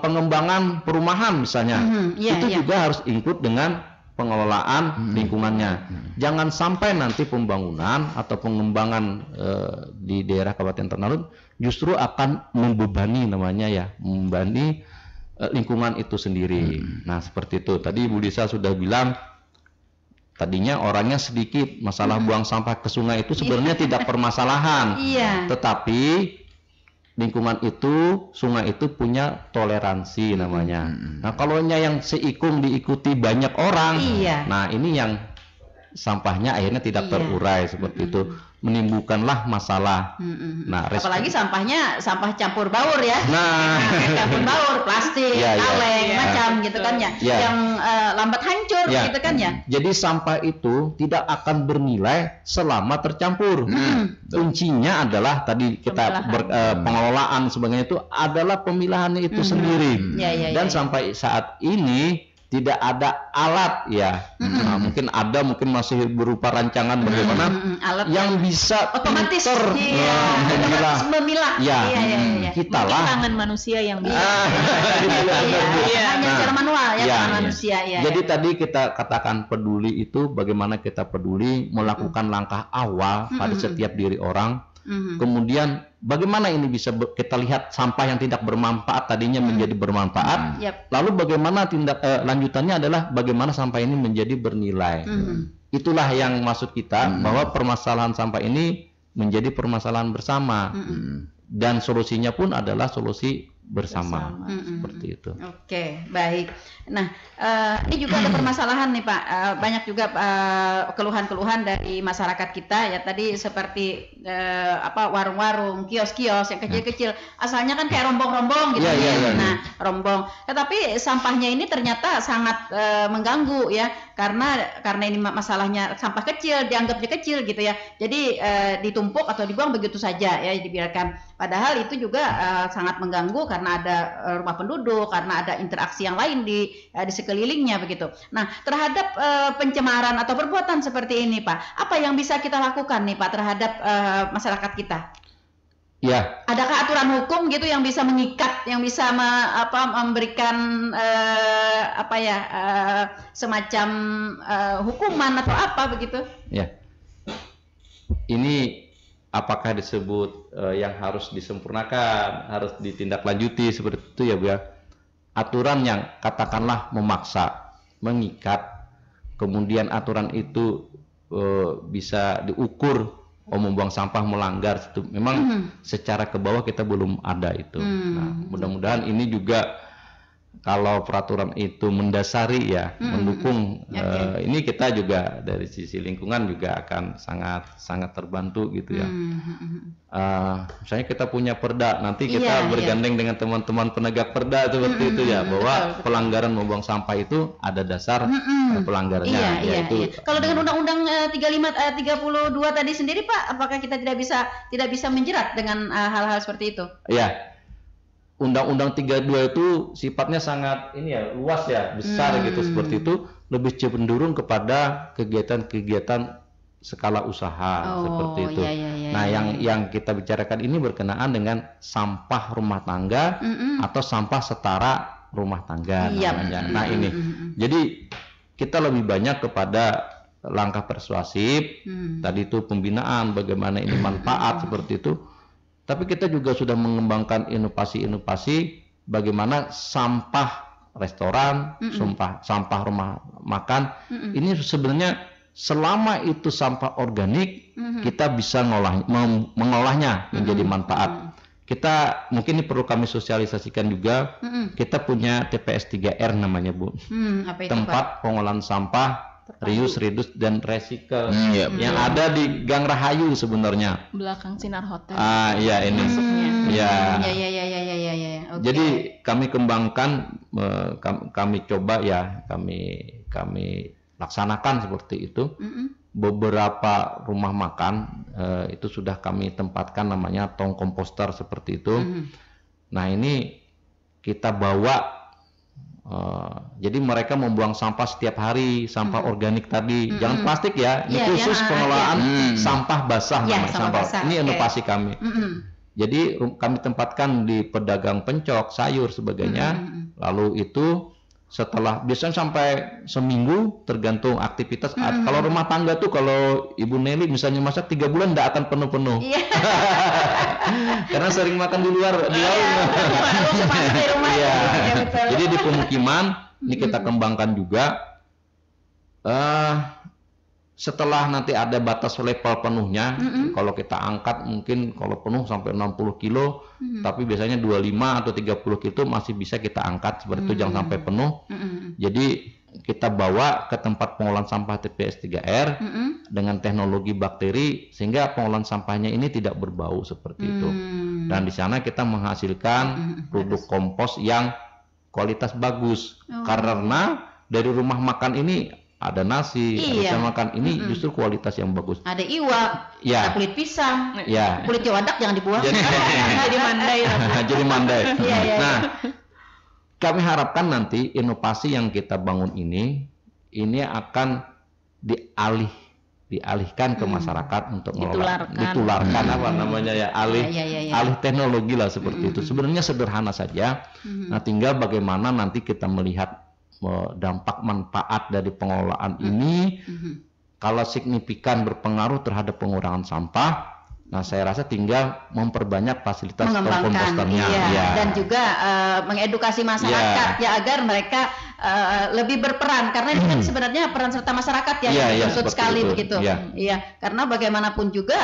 Pengembangan perumahan misalnya, itu juga harus include dengan pengelolaan lingkungannya. Jangan sampai nanti pembangunan atau pengembangan di daerah Kabupaten Ternate justru akan membebani namanya ya, membebani lingkungan itu sendiri. Nah, seperti itu. Tadi Bu Lisa sudah bilang tadinya orangnya sedikit, masalah buang sampah ke sungai itu sebenarnya tidak permasalahan. Tetapi lingkungan itu, sungai itu punya toleransi namanya. Nah, kalau yang seikung diikuti banyak orang, nah ini yang sampahnya akhirnya tidak terurai seperti itu, menimbulkanlah masalah. Nah, apalagi sampahnya sampah campur baur ya. Campur baur, plastik, kaleng, macam gitu kan ya, yang lambat hancur gitu kan ya. Jadi sampah itu tidak akan bernilai selama tercampur. Kuncinya adalah tadi kita pengelolaan sebagainya itu adalah pemilahannya itu sendiri. Dan sampai saat ini tidak ada alat ya. Nah, mungkin masih berupa rancangan bagaimana alat yang bisa otomatis memilah. Kita lah tangan manusia yang bisa. Hanya secara manual tangan manusia ya. Jadi tadi kita katakan peduli itu bagaimana kita peduli melakukan langkah awal pada setiap diri orang. Kemudian bagaimana ini bisa kita lihat sampah yang tidak bermanfaat tadinya menjadi bermanfaat. Lalu bagaimana tindak lanjutannya adalah bagaimana sampah ini menjadi bernilai. Itulah yang maksud kita bahwa permasalahan sampah ini menjadi permasalahan bersama. Dan solusinya pun adalah solusi bersama. Seperti itu. Oke, baik. Nah, ini juga ada permasalahan nih Pak. Banyak juga keluhan-keluhan dari masyarakat kita ya. Tadi seperti warung-warung, kios-kios yang kecil-kecil. Asalnya kan kayak rombong-rombong gitu Nah, rombong. Tetapi sampahnya ini ternyata sangat mengganggu ya. Karena ini masalahnya sampah kecil, dianggapnya kecil gitu ya. Jadi ditumpuk atau dibuang begitu saja ya, dibiarkan. Padahal itu juga sangat mengganggu karena ada rumah penduduk, karena ada interaksi yang lain di sekelilingnya begitu. Nah, terhadap pencemaran atau perbuatan seperti ini, Pak, apa yang bisa kita lakukan nih, Pak, terhadap masyarakat kita? Ya. Adakah aturan hukum gitu yang bisa mengikat, yang bisa memberikan semacam hukuman atau apa begitu? Ya. Ini apakah disebut yang harus disempurnakan, harus ditindaklanjuti seperti itu ya Bu ya? Aturan yang katakanlah memaksa, mengikat, kemudian aturan itu bisa diukur, membuang sampah melanggar itu memang secara ke bawah kita belum ada itu. Nah, mudah-mudahan ini juga kalau peraturan itu mendasari ya, mendukung ini kita juga dari sisi lingkungan juga akan sangat terbantu gitu ya. Misalnya kita punya perda, nanti kita bergandeng dengan teman-teman penegak perda seperti itu ya, bahwa pelanggaran membuang sampah itu ada dasar pelanggarannya. Kalau dengan Undang-Undang 32 tadi sendiri Pak, apakah kita tidak bisa menjerat dengan hal-hal seperti itu? Iya. Undang-Undang 32 itu sifatnya sangat ini ya, luas ya, besar gitu, seperti itu, lebih cenderung kepada kegiatan-kegiatan skala usaha seperti itu. Nah, yang kita bicarakan ini berkenaan dengan sampah rumah tangga atau sampah setara rumah tangga namanya. Nah, ini. Jadi kita lebih banyak kepada langkah persuasif, tadi itu pembinaan bagaimana ini manfaat seperti itu. Tapi kita juga sudah mengembangkan inovasi-inovasi bagaimana sampah restoran, sampah rumah makan, ini sebenarnya selama itu sampah organik, kita bisa mengolahnya menjadi manfaat. Kita mungkin ini perlu kami sosialisasikan juga. Kita punya TPS 3R namanya, Bu. Apa itu, Tempat pengolahan sampah reuse, reduce, dan recycle yang ada di Gang Rahayu sebenarnya. Belakang Sinar Hotel. Iya ini. Ya. Okay. Jadi kami kembangkan, kami coba ya, kami laksanakan seperti itu. Beberapa rumah makan itu sudah kami tempatkan namanya tong komposter seperti itu. Nah, ini kita bawa. Jadi mereka membuang sampah setiap hari, sampah organik tadi, jangan plastik ya. Ini khusus pengelolaan sampah basah, namanya sampah. Ini inovasi kami. Jadi kami tempatkan di pedagang pencok, sayur sebagainya. Lalu itu setelah biasanya sampai seminggu tergantung aktivitas. Kalau rumah tangga tuh, kalau Ibu Nelly misalnya masak 3 bulan tidak akan penuh-penuh. Karena sering makan di luar. Jadi di pemukiman ini kita kembangkan juga. Setelah nanti ada batas level penuhnya, kalau kita angkat mungkin kalau penuh sampai 60 kilo, tapi biasanya 25 atau 30 kilo masih bisa kita angkat seperti itu, jangan sampai penuh. Jadi kita bawa ke tempat pengolahan sampah TPS 3R dengan teknologi bakteri sehingga pengolahan sampahnya ini tidak berbau seperti itu. Dan di sana kita menghasilkan produk kompos yang kualitas bagus. Karena dari rumah makan ini ada nasi, ada makan ini justru kualitas yang bagus. Ada iwak, ada kulit pisang, kulit wadak jangan dibuang. Jadi mandai. Jadi mandai. Nah, kami harapkan nanti inovasi yang kita bangun ini akan dialihkan ke masyarakat untuk ditularkan apa namanya ya, alih teknologi lah seperti itu. Sebenarnya sederhana saja. Nah, tinggal bagaimana nanti kita melihat dampak manfaat dari pengelolaan ini. Kalau signifikan berpengaruh terhadap pengurangan sampah, nah saya rasa tinggal memperbanyak fasilitas komposternya, dan juga mengedukasi masyarakat ya agar mereka lebih berperan, karena ini kan sebenarnya peran serta masyarakat yang dituntut sekali itu. Begitu. Iya, karena bagaimanapun juga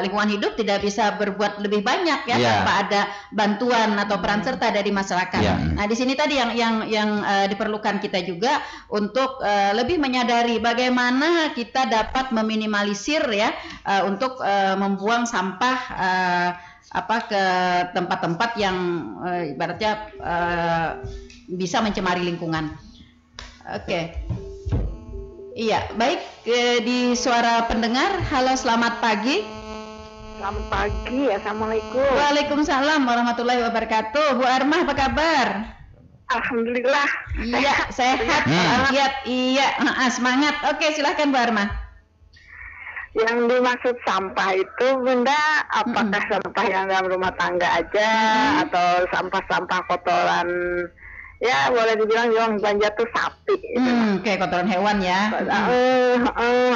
lingkungan hidup tidak bisa berbuat lebih banyak tanpa ada bantuan atau peran serta dari masyarakat. Nah, di sini tadi yang diperlukan kita juga untuk lebih menyadari bagaimana kita dapat meminimalisir untuk membuang sampah ke tempat-tempat yang ibaratnya bisa mencemari lingkungan. Oke. Iya, baik, di suara pendengar. Halo, selamat pagi. Selamat pagi, assalamualaikum. Waalaikumsalam warahmatullahi wabarakatuh. Bu Armah, apa kabar? Alhamdulillah. Iya, sehat. Iya, semangat. Oke, silahkan Bu Armah. Yang dimaksud sampah itu, Bunda, apakah sampah yang dalam rumah tangga aja atau sampah-sampah kotoran? Ya, boleh dibilang yang belanja tuh sapi. Kayak kotoran hewan ya.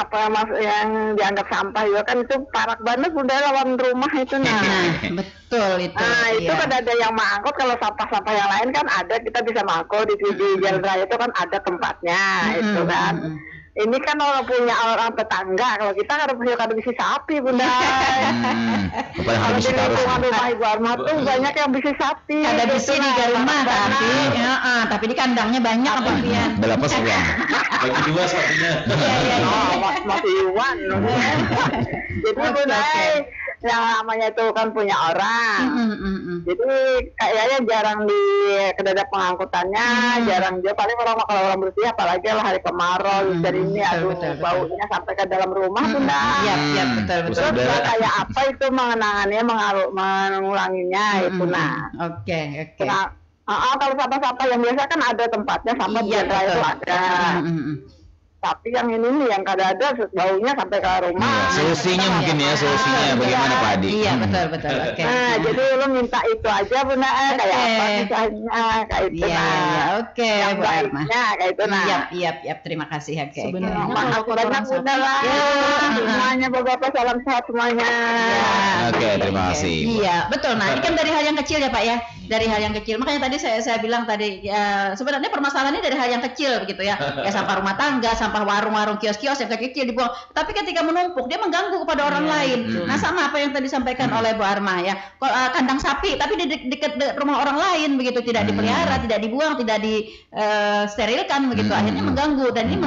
Apa yang dianggap sampah juga kan itu parak banget, Bunda, lawan rumah itu. Betul itu. Itu kan ada yang mangkut. Kalau sampah-sampah yang lain kan ada, kita bisa mangkut di jalan raya itu kan ada tempatnya, itu kan. Ini kan orang punya orang tetangga, kalau kita harus punya bisi sapi, Bunda. Kalau di lingkungan rumah Ibu Armah tuh banyak yang bisi sapi. Ada bisi di rumah, tapi di kandangnya banyak apa Pian? Berapa sebulan? Bagi 2 sapinya. Masih Iwan. Jadi Bunda, yang namanya itu kan punya orang. Jadi kayaknya jarang di kedada pengangkutannya, jarang dia paling kalau orang bersih, apalagi lah hari kemarau, dari ini baunya sampai ke dalam rumah tuh Iya, betul. Terus kayak apa itu mengenangannya, mengulanginya itu Oke. Nah, kalau sampah-sampah yang biasa kan ada tempatnya, sampah biasa itu ada. Tapi yang ini nih yang kadang-kadang baunya sampai ke rumah. Solusinya mungkin solusinya bagaimana Pak Adi? Iya, betul. Oke. Nah, jadi lo minta itu aja Bunda, kayak apa misalnya kayak itu. Iya, oke, Bu Irma. Kayak itu Iya, terima kasih. Oke. Maaf banyak Bunda lah. Semuanya Bapak salam sehat semuanya. Oke, terima kasih. Iya, betul. Nah, ini kan dari hal yang kecil ya Pak ya. Dari hal yang kecil. Makanya tadi saya bilang tadi sebenarnya permasalahannya dari hal yang kecil begitu ya. Ya sampah rumah tangga, sampah warung-warung, kios-kios yang kecil dibuang. Tapi ketika menumpuk dia mengganggu kepada orang lain. Nah, sama apa yang tadi disampaikan oleh Bu Arma ya. Kandang sapi tapi di dekat rumah orang lain begitu, tidak dipelihara, tidak dibuang, tidak disterilkan begitu. Akhirnya mengganggu dan ini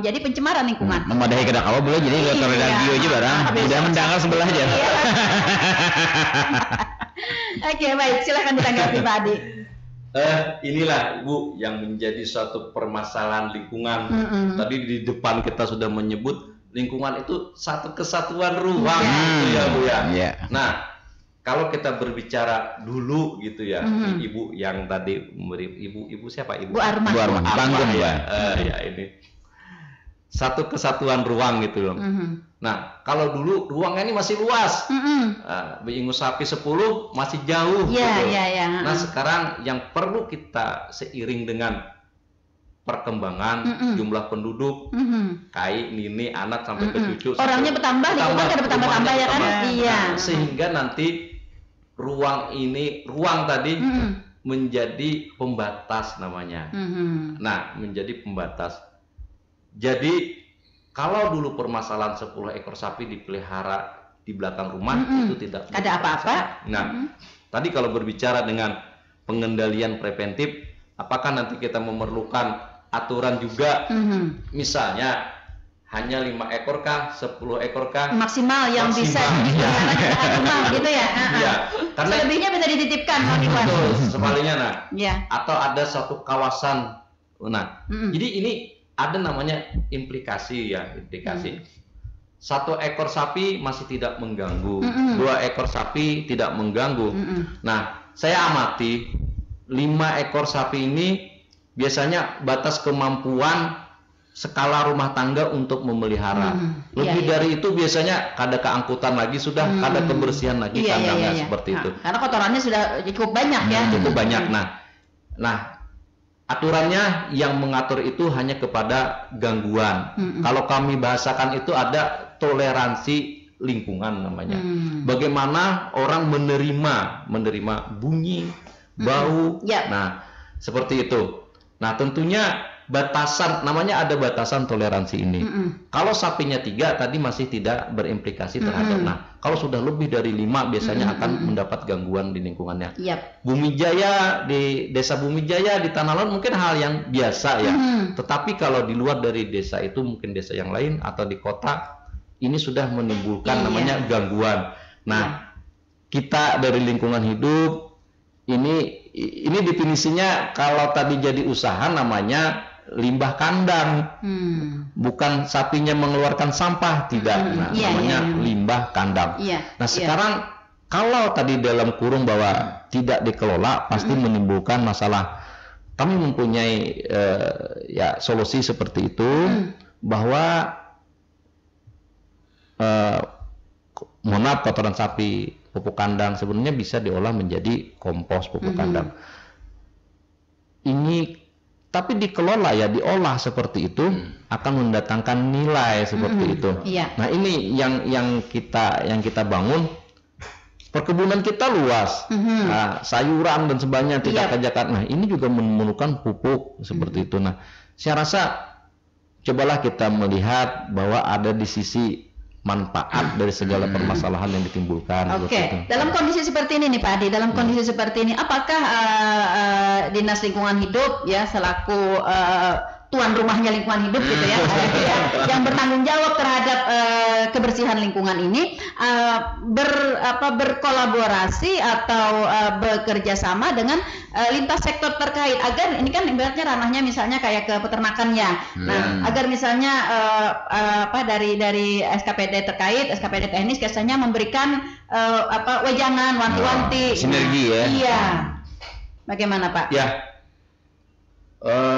menjadi pencemaran lingkungan. Memadahi kedak awal boleh jadi lihat radio aja barang. Udah mendengar sebelah aja. Oke, baik, silakan ditanggapi Pak Adi. Inilah Ibu yang menjadi suatu permasalahan lingkungan. Tadi di depan kita sudah menyebut lingkungan itu satu kesatuan ruang gitu ya Bu ya. Nah, kalau kita berbicara dulu gitu ya, Ibu yang tadi Ibu siapa Ibu? Bu Arma. Bangun ya. Ya ini satu kesatuan ruang gitu loh. Nah, kalau dulu ruangnya ini masih luas, Ingus Sapi 10 masih jauh. Nah, sekarang yang perlu kita seiring dengan perkembangan jumlah penduduk, nini, anak sampai ke cucu. Orangnya bertambah, lingkungan ada bertambah-tambah ya kan? Iya. Nah, sehingga nanti ruang tadi menjadi pembatas namanya. Nah, menjadi pembatas. Jadi kalau dulu permasalahan 10 ekor sapi dipelihara di belakang rumah itu tidak ada apa-apa. Nah, tadi kalau berbicara dengan pengendalian preventif, apakah nanti kita memerlukan aturan juga? Misalnya hanya 5 ekor kah, 10 ekor kah? Maksimal yang bisa dipelihara di belakang rumah gitu ya. Iya. Karena selebihnya bisa dititipkan sebaliknya atau ada satu kawasan. Nah, jadi ini ada namanya implikasi. 1 ekor sapi masih tidak mengganggu, 2 ekor sapi tidak mengganggu. Nah, saya amati 5 ekor sapi ini biasanya batas kemampuan skala rumah tangga untuk memelihara. Lebih dari itu biasanya kada keangkutan lagi sudah, kada kebersihan lagi kandangnya seperti itu. Karena kotorannya sudah cukup banyak ya. Cukup banyak. Nah, aturannya yang mengatur itu hanya kepada gangguan. Kalau kami bahasakan itu ada toleransi lingkungan namanya. Bagaimana orang menerima bunyi, bau. Nah, seperti itu. Nah, tentunya batasan, namanya ada batasan toleransi ini. Kalau sapinya 3 tadi masih tidak berimplikasi terhadap. Nah, kalau sudah lebih dari 5 biasanya akan mendapat gangguan di lingkungannya. Bumi Jaya, di desa Bumi Jaya di Tanah Laut mungkin hal yang biasa ya. Tetapi kalau di luar dari desa itu, mungkin desa yang lain atau di kota, ini sudah menimbulkan namanya gangguan. Nah, kita dari lingkungan hidup ini definisinya kalau tadi jadi usaha namanya limbah kandang, bukan sapinya mengeluarkan sampah, tidak. Namanya limbah kandang. Nah, sekarang kalau tadi dalam kurung bahwa tidak dikelola pasti menimbulkan masalah. Kami mempunyai solusi seperti itu, bahwa mohon maaf, kotoran sapi, pupuk kandang sebenarnya bisa diolah menjadi kompos pupuk kandang. Ini tapi dikelola diolah seperti itu akan mendatangkan nilai seperti itu. Nah, ini yang kita bangun. Perkebunan kita luas, sayuran dan sebagainya tidak kejakat. Nah, ini juga memerlukan pupuk seperti itu. Nah, saya rasa cobalah kita melihat bahwa ada di sisi manfaat dari segala permasalahan yang ditimbulkan. Dalam kondisi seperti ini nih Pak Adi, dalam kondisi seperti ini, apakah Dinas Lingkungan Hidup ya selaku tuan rumahnya lingkungan hidup gitu ya, yang bertanggung jawab terhadap kebersihan lingkungan ini berkolaborasi atau bekerja sama dengan lintas sektor terkait agar ini kan ibaratnya ranahnya misalnya kayak ke peternakannya. Nah, agar misalnya dari SKPD terkait, SKPD teknis biasanya memberikan wejangan, wanti-wanti. Sinergi ya. Iya. Bagaimana Pak? Ya.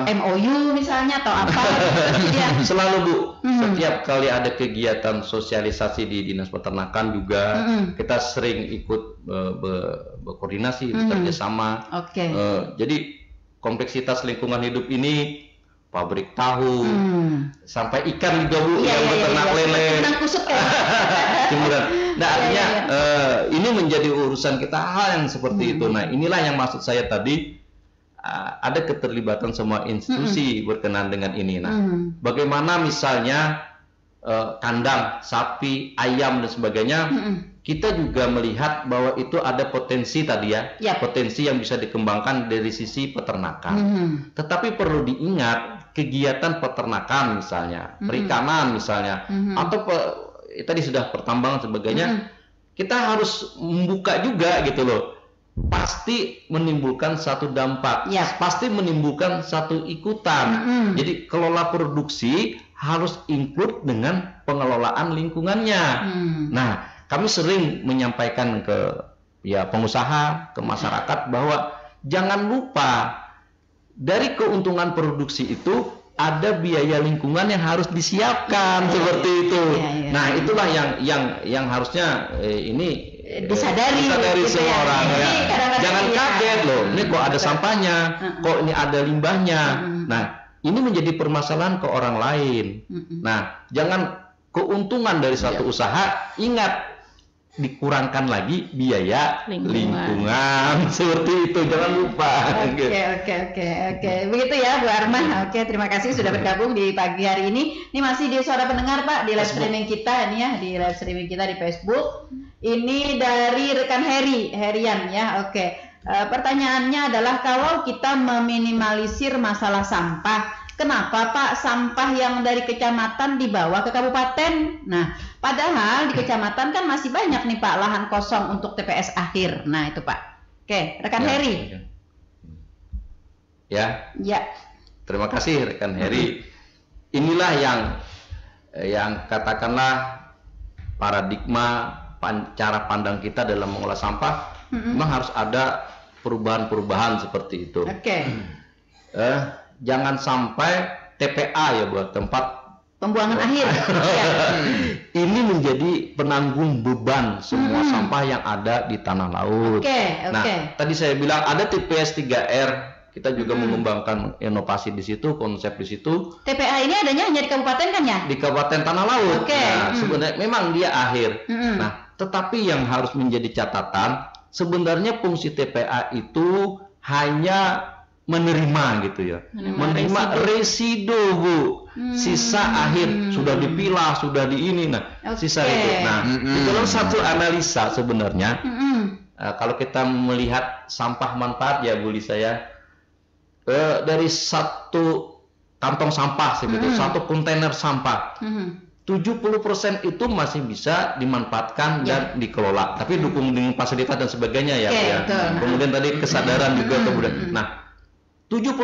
MOU misalnya atau apa? Ya. Selalu Bu, setiap kali ada kegiatan sosialisasi di Dinas Peternakan juga kita sering ikut berkoordinasi, bekerja sama. Jadi kompleksitas lingkungan hidup ini pabrik tahu sampai ikan juga Bu, yang beternak lele. Nah artinya ini menjadi urusan kita hal yang seperti itu. Nah inilah yang maksud saya tadi. Ada keterlibatan semua institusi berkenaan dengan ini. Nah, bagaimana misalnya kandang sapi, ayam dan sebagainya, kita juga melihat bahwa itu ada potensi tadi ya, potensi yang bisa dikembangkan dari sisi peternakan. Tetapi perlu diingat kegiatan peternakan misalnya, perikanan misalnya, atau tadi sudah pertambangan sebagainya, kita harus membuka juga gitu loh. Pasti menimbulkan satu dampak, pasti menimbulkan satu ikutan. Jadi kelola produksi harus include dengan pengelolaan lingkungannya. Nah, kami sering menyampaikan ke pengusaha, ke masyarakat bahwa jangan lupa dari keuntungan produksi itu ada biaya lingkungan yang harus disiapkan seperti itu. Nah, itulah yang harusnya ini disadari gitu semua orang ya. Jangan kaget loh, ini kok ada sampahnya, kok ini ada limbahnya. Nah, ini menjadi permasalahan ke orang lain. Nah, jangan keuntungan dari satu usaha, ingat dikurangkan lagi biaya lingkungan seperti itu, jangan lupa. Oke. Begitu ya Bu Armah. Oke, terima kasih sudah bergabung di pagi hari ini. Ini masih di Suara Pendengar Pak, di live streaming kita ini ya, di live streaming kita di Facebook. Ini dari rekan Herian ya. Oke. Pertanyaannya adalah kalau kita meminimalisir masalah sampah, kenapa Pak sampah yang dari kecamatan dibawa ke kabupaten? Nah, padahal di kecamatan kan masih banyak nih Pak lahan kosong untuk TPS akhir. Nah, itu Pak. Oke, rekan Heri. Ya. Terima kasih rekan Heri. Inilah yang katakanlah paradigma cara pandang kita dalam mengolah sampah. Memang harus ada perubahan-perubahan seperti itu. Jangan sampai TPA ya buat tempat pembuangan akhir. Ini menjadi penanggung beban semua sampah yang ada di tanah laut. Nah, tadi saya bilang ada TPS 3R. Kita juga mengembangkan inovasi di situ, konsep di situ. TPA ini adanya hanya di kabupaten kan ya? Di Kabupaten Tanah Laut. Nah, sebenarnya memang dia akhir. Nah, tetapi yang harus menjadi catatan, sebenarnya fungsi TPA itu hanya menerima gitu ya, menerima residu Bu, sisa akhir sudah dipilah, sudah di ini, sisa itu. Nah, di dalam satu analisa sebenarnya, kalau kita melihat sampah manfaat ya Bu Lisa ya, dari satu kantong sampah segitu, satu kontainer sampah, 70% itu masih bisa dimanfaatkan dan dikelola, tapi dukung dengan fasilitas dan sebagainya ya. Kemudian tadi kesadaran juga kemudian. Nah, 70%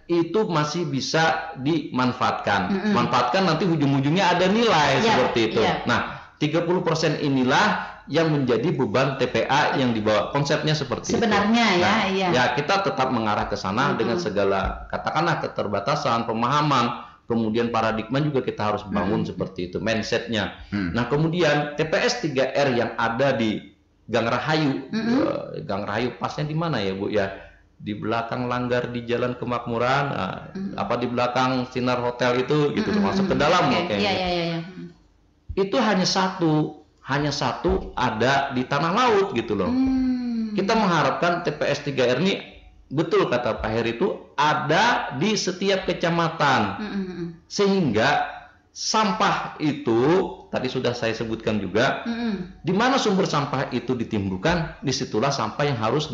itu masih bisa dimanfaatkan. Manfaatkan nanti ujung-ujungnya ada nilai seperti itu. Nah, 30% inilah yang menjadi beban TPA yang dibawa. Konsepnya seperti sebenarnya itu. Ya, kita tetap mengarah ke sana dengan segala katakanlah keterbatasan, pemahaman, kemudian paradigma juga kita harus bangun seperti itu, mindsetnya. Nah, kemudian TPS 3R yang ada di Gang Rahayu, Gang Rahayu pasnya di mana ya Bu ya? Di belakang Langgar di Jalan Kemakmuran, apa di belakang Sinar Hotel itu gitu, masuk ke dalam Itu hanya satu ada di tanah laut gitu loh. Kita mengharapkan TPS 3R ini betul kata Pak Heri itu ada di setiap kecamatan. Sehingga sampah itu tadi sudah saya sebutkan juga, di mana sumber sampah itu ditimbulkan, disitulah sampah yang harus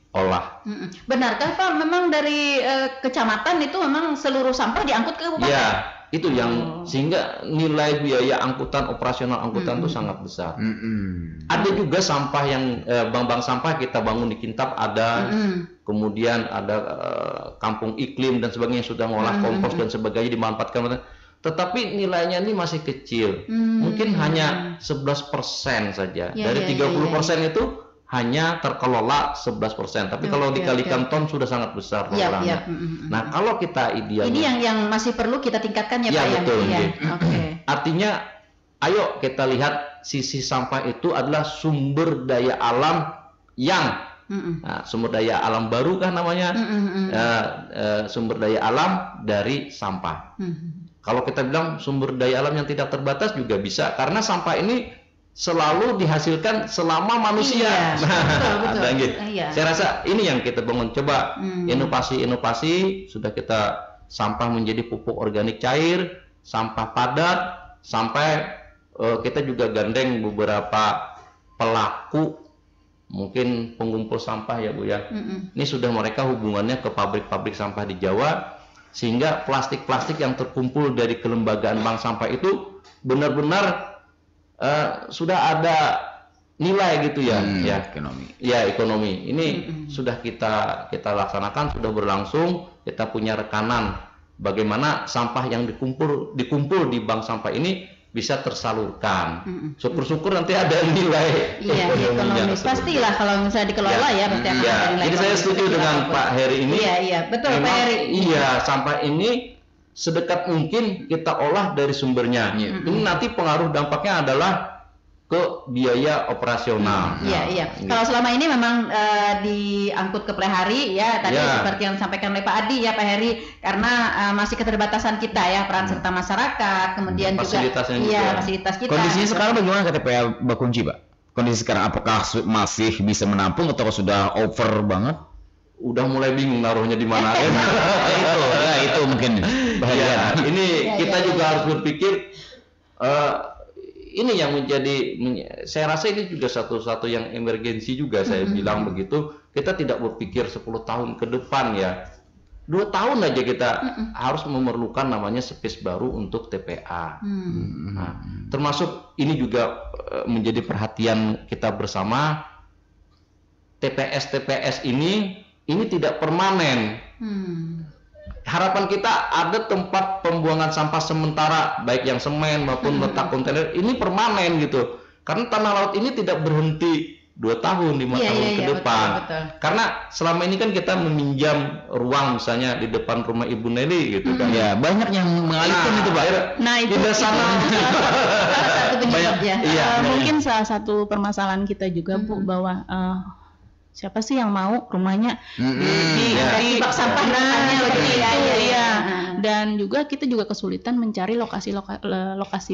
olah. Benarkah Pak, memang dari kecamatan itu memang seluruh sampah diangkut ke kabupaten? Ya, itu yang sehingga nilai biaya angkutan, operasional angkutan itu sangat besar. Ada juga sampah yang bank-bank sampah kita bangun di Kintab ada, kemudian ada kampung iklim dan sebagainya sudah ngolah kompos dan sebagainya dimanfaatkan. Tetapi nilainya ini masih kecil, mungkin hanya 11% saja. Dari 30% itu hanya terkelola 11%. Tapi kalau dikalikan ton sudah sangat besar orangnya. Nah, kalau kita idealnya ini yang masih perlu kita tingkatkan ya Pak. Betul, artinya ayo kita lihat sisi sampah itu adalah sumber daya alam yang sumber daya alam baru kan namanya, sumber daya alam dari sampah. Kalau kita bilang sumber daya alam yang tidak terbatas juga bisa, karena sampah ini selalu dihasilkan selama manusia. Betul. Gitu. Saya rasa ini yang kita bangun. Coba inovasi-inovasi, sudah kita sampah menjadi pupuk organik cair, sampah padat, sampai kita juga gandeng beberapa pelaku, mungkin pengumpul sampah ya Bu ya. Ini sudah mereka hubungannya ke pabrik-pabrik sampah di Jawa, sehingga plastik-plastik yang terkumpul dari kelembagaan bank sampah itu benar-benar sudah ada nilai gitu ya, ekonomi. Ini sudah kita laksanakan, sudah berlangsung. Kita punya rekanan bagaimana sampah yang dikumpul di bank sampah ini bisa tersalurkan. Syukur-syukur nanti ada nilai ekonomi. Pastilah kalau misalnya dikelola berarti akan ada nilai. Jadi saya setuju dengan Pak Heri ini. Iya, betul Pak Heri. Iya, sampah ini sedekat mungkin kita olah dari sumbernya. Ini nanti pengaruh dampaknya adalah ke biaya operasional. Kalau selama ini memang diangkut ke Plehari ya, tadi seperti yang disampaikan oleh Pak Adi ya Pak Heri, karena masih keterbatasan kita ya, peran serta masyarakat, kemudian fasilitas kita. Kondisinya sekarang bagaimana KTPA Bakunci, Pak? Kondisi sekarang apakah masih bisa menampung atau sudah over banget? Udah mulai bingung naruhnya di mana. Itu mungkin bahaya. Ini kita juga harus berpikir, ini yang saya rasa ini juga satu yang emergensi juga, saya bilang begitu. Kita tidak berpikir 10 tahun ke depan ya. 2 tahun aja kita harus memerlukan namanya space baru untuk TPA. Nah, termasuk ini juga menjadi perhatian kita bersama. TPS ini tidak permanen. Harapan kita ada tempat pembuangan sampah sementara, baik yang semen maupun letak kontainer, ini permanen gitu. Karena tanah laut ini tidak berhenti 2 tahun, 5 tahun ke depan. Betul. Karena selama ini kan kita meminjam ruang misalnya di depan rumah Ibu Nelly gitu kan. Ya, banyak yang mengalihkan itu Pak. Nah, itu sana. Mungkin salah satu permasalahan kita juga Bu, bahwa siapa sih yang mau rumahnya di bak sampah dan juga kita juga kesulitan mencari lokasi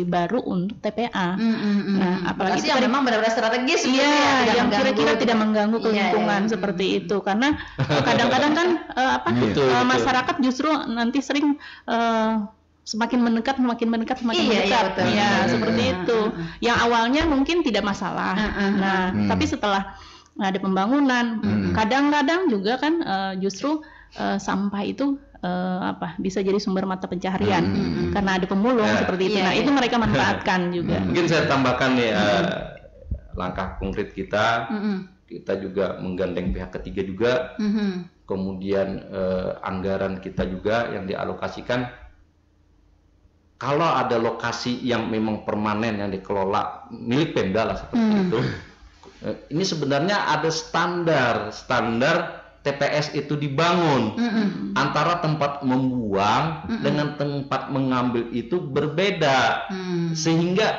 baru untuk TPA. Nah, apalagi yang memang benar-benar strategis yang kira-kira tidak mengganggu ke lingkungan seperti itu, karena kadang-kadang kan masyarakat justru nanti sering semakin mendekat seperti itu. Yang awalnya mungkin tidak masalah. Tapi setelah ada pembangunan, kadang-kadang juga kan justru sampah itu bisa jadi sumber mata pencaharian karena ada pemulung seperti itu. Nah, itu mereka manfaatkan juga. Mungkin saya tambahkan nih langkah konkret kita. Kita juga menggandeng pihak ketiga juga. Kemudian anggaran kita juga yang dialokasikan. Kalau ada lokasi yang memang permanen yang dikelola milik Pemda lah seperti itu. Ini sebenarnya ada standar TPS itu dibangun. Antara tempat membuang dengan tempat mengambil itu berbeda, sehingga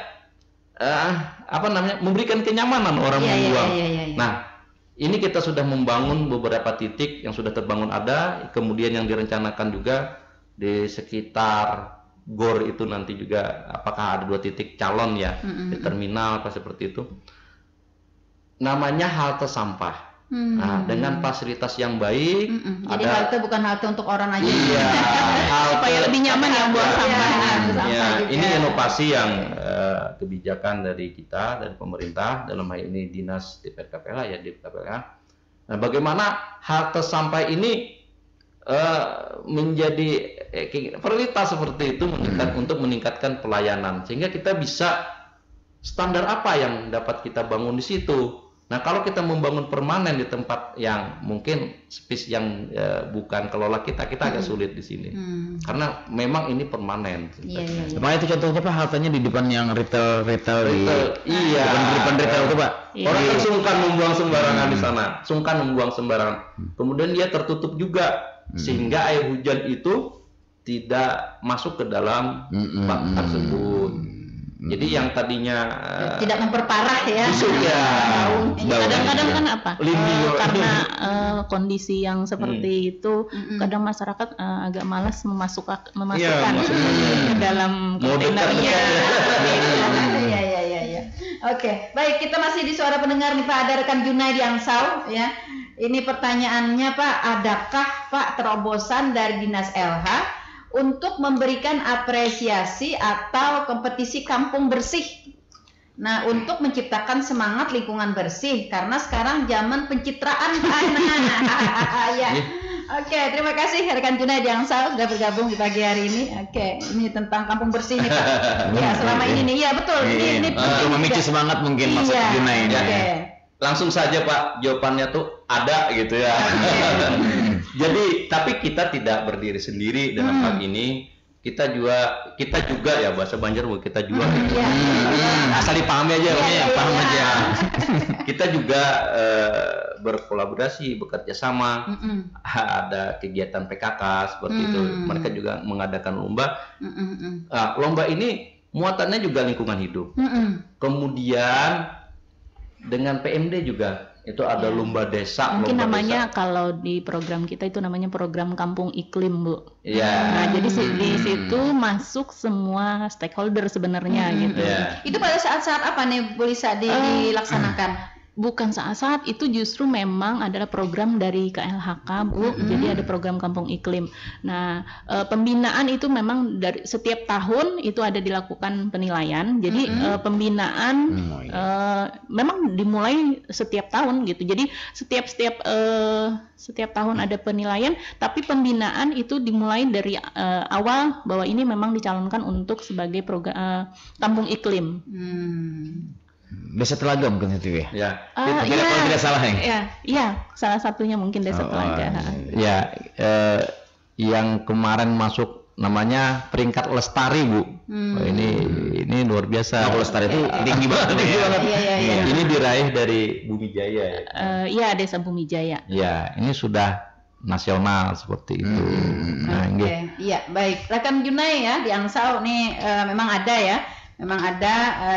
memberikan kenyamanan orang membuang. Nah, ini kita sudah membangun beberapa titik yang sudah terbangun ada, kemudian yang direncanakan juga di sekitar GOR itu nanti juga apakah ada 2 titik calon ya di terminal apa seperti itu. Namanya halte sampah. Nah, dengan fasilitas yang baik. Jadi halte bukan halte untuk orang aja. Iya, supaya lebih nyaman yang buang sampah. Ini inovasi yang kebijakan dari kita, dari pemerintah, dalam hal ini Dinas DPR KPLH ya, DPR KPLH, Nah, bagaimana halte sampai ini menjadi prioritas seperti itu untuk meningkatkan pelayanan, sehingga kita bisa standar apa yang dapat kita bangun di situ. Nah, kalau kita membangun permanen di tempat yang mungkin space yang bukan kelola kita agak sulit di sini. Karena memang ini permanen. Iya. Makanya itu contohnya Pak, haltenya di depan yang retail Iya. Depan retail itu Pak. Orang kan sungkan membuang sembarangan di sana, sungkan membuang sembarangan. Kemudian dia tertutup juga, sehingga air hujan itu tidak masuk ke dalam bak tersebut. Jadi yang tadinya tidak memperparah ya. Kadang-kadang kan apa? Karena kondisi yang seperti itu, kadang masyarakat agak malas memasukkan ke dalam kontainernya. Iya. Oke, baik, kita masih di suara pendengar nih Pak. Ada rekan Junai di Angsau ya. Ini pertanyaannya Pak, adakah Pak terobosan dari Dinas LH untuk memberikan apresiasi atau kompetisi kampung bersih? Nah, untuk menciptakan semangat lingkungan bersih, karena sekarang zaman pencitraan Pak. Ya. Oke, terima kasih rekan Junai di Angsau sudah bergabung di pagi hari ini. Oke, ini tentang kampung bersih nih Pak. Ya, selama ini nih, ya betul. Ini untuk memicu semangat mungkin maksud Junai ini. Oke. Langsung saja Pak, jawabannya tuh ada gitu ya. Jadi, tapi kita tidak berdiri sendiri dalam hal ini. Kita juga ya, bahasa Banjar kita juga. Asal dipahami aja, paham aja. Kita juga berkolaborasi, bekerja sama. Ada kegiatan PKK seperti itu. Mereka juga mengadakan lomba. Lomba ini muatannya juga lingkungan hidup. Kemudian dengan PMD juga itu ada lomba desa. Mungkin lomba namanya desa. Kalau di program kita itu namanya program Kampung Iklim, Bu. Iya. Nah, jadi di situ masuk semua stakeholder sebenarnya gitu. Itu pada saat-saat apa nih Bu Lisa dilaksanakan? Bukan saat-saat itu, justru memang adalah program dari KLHK, Bu. Jadi ada program Kampung Iklim. Nah, pembinaan itu memang dari setiap tahun itu ada dilakukan penilaian. Jadi pembinaan memang dimulai setiap tahun gitu. Jadi setiap tahun ada penilaian, tapi pembinaan itu dimulai dari awal bahwa ini memang dicalonkan untuk sebagai program Kampung Iklim. Desa Telaga mungkin itu ya. Ya. Kalau tidak salah ya. Iya, salah satunya mungkin Desa Telaga. Ya, yang kemarin masuk namanya peringkat lestari, Bu. Ini luar biasa. Lestari itu tinggi banget. Iya. Ini diraih dari Bumi Jaya. Iya, Desa Bumi Jaya. Ya, ini sudah nasional seperti itu. Nah, Iya, baik. Rekan Junai ya di Angsau nih memang ada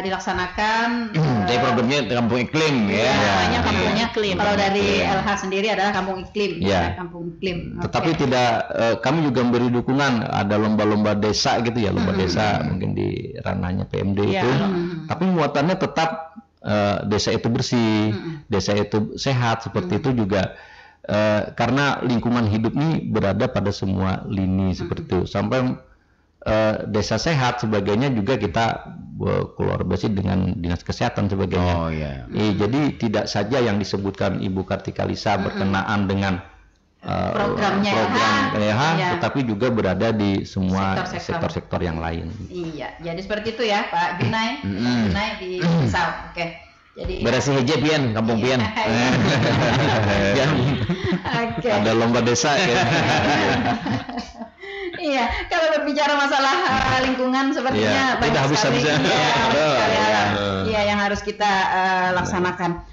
dilaksanakan Dari programnya Kampung Iklim ya. Namanya Kampung Iklim. Kalau dari Iklim. LH sendiri adalah Kampung Iklim. Ya. Kampung Iklim. Tetapi tidak, kami juga memberi dukungan, ada lomba-lomba desa gitu ya, lomba desa mungkin di ranahnya PMD itu. Tapi muatannya tetap desa itu bersih, desa itu sehat, seperti itu juga. Karena lingkungan hidup ini berada pada semua lini seperti itu. Sampai desa sehat sebagainya juga kita kolaborasi dengan dinas kesehatan sebagainya. Jadi tidak saja yang disebutkan Ibu Kartika Lisa berkenaan dengan program LH, tetapi juga berada di semua sektor-sektor yang lain. Iya, jadi seperti itu ya Pak Junai. Junai di Angsau. Oke. Jadi berasi hijab pian, kampung pian. Ada lomba desa ya. Iya, kalau berbicara masalah lingkungan sepertinya banyak tidak sekali habis-habisan. yang harus kita laksanakan.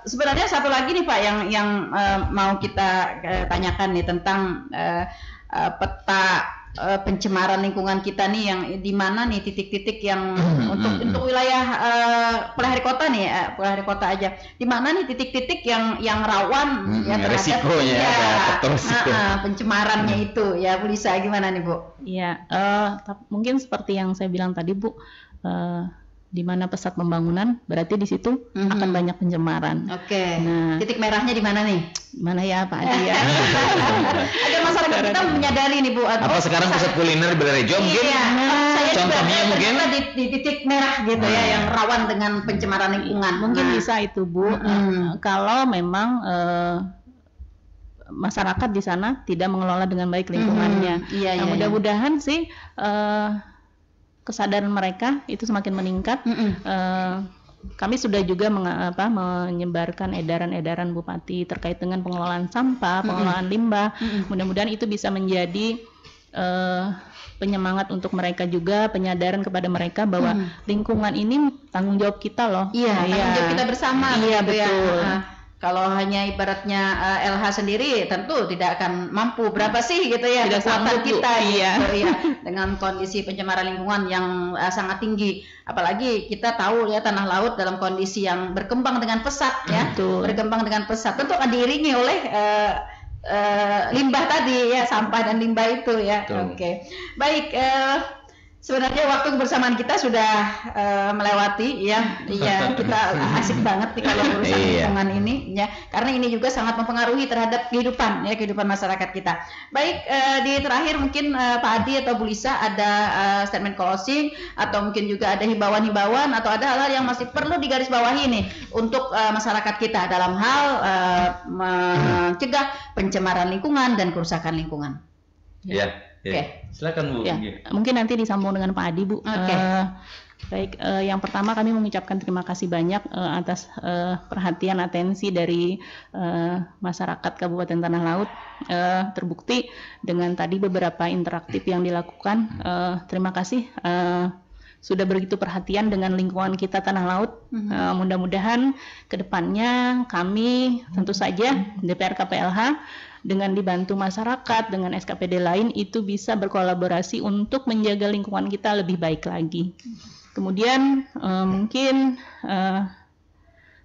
Sebenarnya satu lagi nih Pak yang mau kita tanyakan nih tentang peta pencemaran lingkungan kita nih, yang di mana nih titik-titik yang untuk wilayah Pelahari Kota nih, Pelahari Kota aja, di mana nih titik-titik yang rawan ya terhadap resikonya pencemarannya itu ya. Bu Lisa gimana nih Bu? Iya, mungkin seperti yang saya bilang tadi Bu, di mana pesat pembangunan berarti di situ akan banyak pencemaran. Oke. Nah, titik merahnya di mana nih? Mana ya Pak Adi ya? Agar masyarakat kita menyadari nih Bu. Apa sekarang pusat kuliner di Belerejo mungkin? Saya contohnya juga mungkin di titik merah gitu ya, yang rawan dengan pencemaran lingkungan. Mungkin bisa itu Bu. Kalau memang masyarakat di sana tidak mengelola dengan baik lingkungannya. Mudah-mudahan sih kesadaran mereka itu semakin meningkat. Kami sudah juga menyebarkan edaran-edaran Bupati terkait dengan pengelolaan sampah, pengelolaan limbah. Mudah-mudahan itu bisa menjadi penyemangat untuk mereka juga, penyadaran kepada mereka bahwa lingkungan ini tanggung jawab kita loh. Tanggung jawab kita bersama. Iya, betul. Kalau hanya ibaratnya LH sendiri tentu tidak akan mampu. Berapa sih gitu ya kekuatan kita gitu ya dengan kondisi pencemaran lingkungan yang sangat tinggi. Apalagi kita tahu ya tanah laut dalam kondisi yang berkembang dengan pesat ya. Berkembang dengan pesat. Tentu akan diiringi oleh limbah tadi ya, sampah dan limbah itu ya. Oke. Baik, sebenarnya waktu kebersamaan kita sudah melewati ya. Iya, kita asik banget nih kalau urusan lingkungan ini ya. Karena ini juga sangat mempengaruhi terhadap kehidupan masyarakat kita. Baik, di terakhir mungkin Pak Adi atau Bu Lisa ada statement closing atau mungkin juga ada himbauan-himbauan atau ada hal-hal yang masih perlu digarisbawahi nih untuk masyarakat kita dalam hal mencegah pencemaran lingkungan dan kerusakan lingkungan. Ya. Silakan Bu. Ya, mungkin nanti disambung dengan Pak Adi, Bu. Baik, yang pertama kami mengucapkan terima kasih banyak atas perhatian atensi dari masyarakat Kabupaten Tanah Laut. Terbukti dengan tadi beberapa interaktif yang dilakukan. Terima kasih sudah begitu perhatian dengan lingkungan kita Tanah Laut. Mudah-mudahan kedepannya kami tentu saja DPR KPLH dengan dibantu masyarakat, dengan SKPD lain itu bisa berkolaborasi untuk menjaga lingkungan kita lebih baik lagi. Kemudian mungkin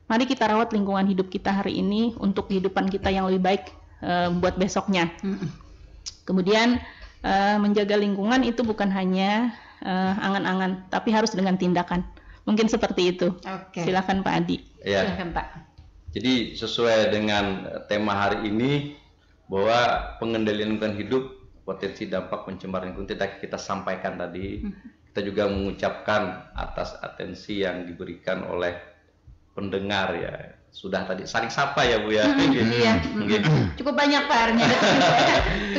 mari kita rawat lingkungan hidup kita hari ini untuk kehidupan kita yang lebih baik buat besoknya. Kemudian menjaga lingkungan itu bukan hanya angan-angan, tapi harus dengan tindakan. Mungkin seperti itu. Silakan Pak Adi. Ya. Silakan Pak. Jadi sesuai dengan tema hari ini, bahwa pengendalian lingkungan hidup, potensi dampak pencemaran lingkungan kita sampaikan tadi. Kita juga mengucapkan atas atensi yang diberikan oleh pendengar ya. Sudah tadi saling sapa ya Bu ya. Cukup banyak Pak, ada 7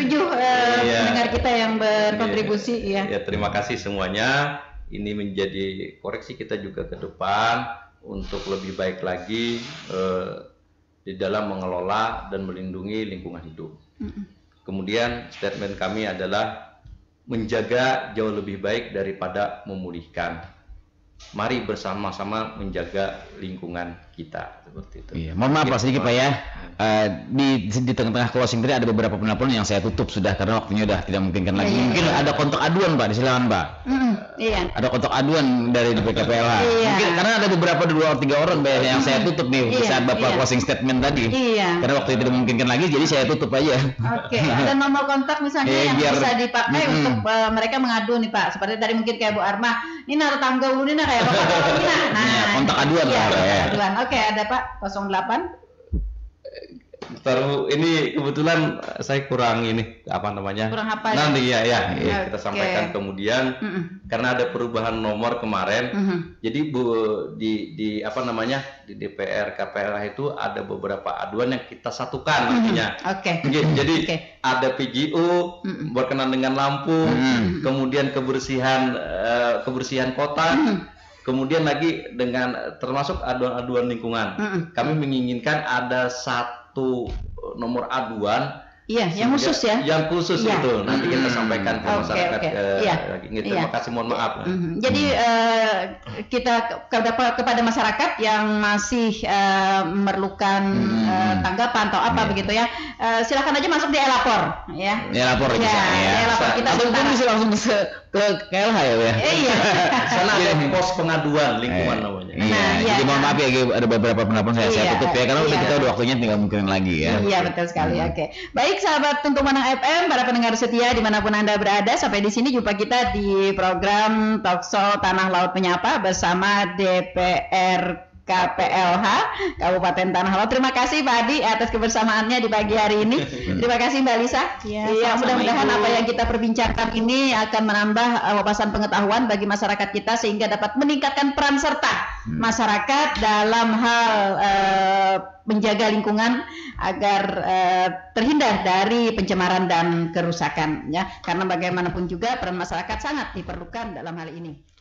pendengar kita yang berkontribusi ya. Terima kasih semuanya. Ini menjadi koreksi kita juga ke depan untuk lebih baik lagi di dalam mengelola dan melindungi lingkungan hidup. Kemudian statement kami adalah menjaga jauh lebih baik daripada memulihkan. Mari bersama-sama menjaga lingkungan kita, seperti itu. Iya, mohon maaf Pak sedikit Pak ya. Di tengah-tengah closing tadi ada beberapa penelpon yang saya tutup sudah karena waktunya sudah tidak memungkinkan lagi. Mungkin ada kontak aduan Pak, silakan Pak. Ada kontak aduan dari DPKPLH. Mungkin karena ada beberapa 2 atau 3 orang yang saya tutup nih saat Bapak closing statement tadi. Karena waktu itu tidak memungkinkan lagi, jadi saya tutup aja. Ada nomor kontak misalnya yang bisa dipakai untuk mereka mengadu nih Pak. Seperti tadi mungkin kayak Bu Arma, ini naruh tangga dulu nih kayak Bapak Nina. Kontak aduan lah. Aduan. Ada Pak 08. Baru ini kebetulan saya kurang kurang apa ya? Nanti kita sampaikan kemudian karena ada perubahan nomor kemarin. Jadi Bu di DPR KPLH itu ada beberapa aduan yang kita satukan nantinya. Jadi ada PGU berkenaan dengan lampu, kemudian kebersihan kota. Kemudian lagi dengan termasuk aduan-aduan lingkungan. Kami menginginkan ada satu nomor aduan yang khusus ya. Yang khusus itu nanti kita sampaikan ke masyarakat. Terima kasih, mohon maaf. Jadi kita kepada masyarakat yang masih memerlukan tanggapan atau apa begitu ya, silakan aja masuk di e-lapor ya. E-lapor e-lapor kita bisa langsung ke KLH ya. Sana ada pos pengaduan lingkungan namanya. Jadi mohon maaf ya ada beberapa penelpon saya tutup ya karena kita udah waktunya tinggal mungkin lagi ya. Iya betul sekali. Baik sahabat Tuntu Manang FM, para pendengar setia dimanapun Anda berada, sampai di sini jumpa kita di program Talkshow Tanah Laut Menyapa bersama DPR KPLH Kabupaten Tanah Lot. Terima kasih Pak Adi atas kebersamaannya di pagi hari ini. Terima kasih Mbak Lisa. Iya, mudah-mudahan apa yang kita perbincangkan ini akan menambah wawasan pengetahuan bagi masyarakat kita sehingga dapat meningkatkan peran serta masyarakat dalam hal menjaga lingkungan agar terhindar dari pencemaran dan kerusakan ya. Karena bagaimanapun juga peran masyarakat sangat diperlukan dalam hal ini.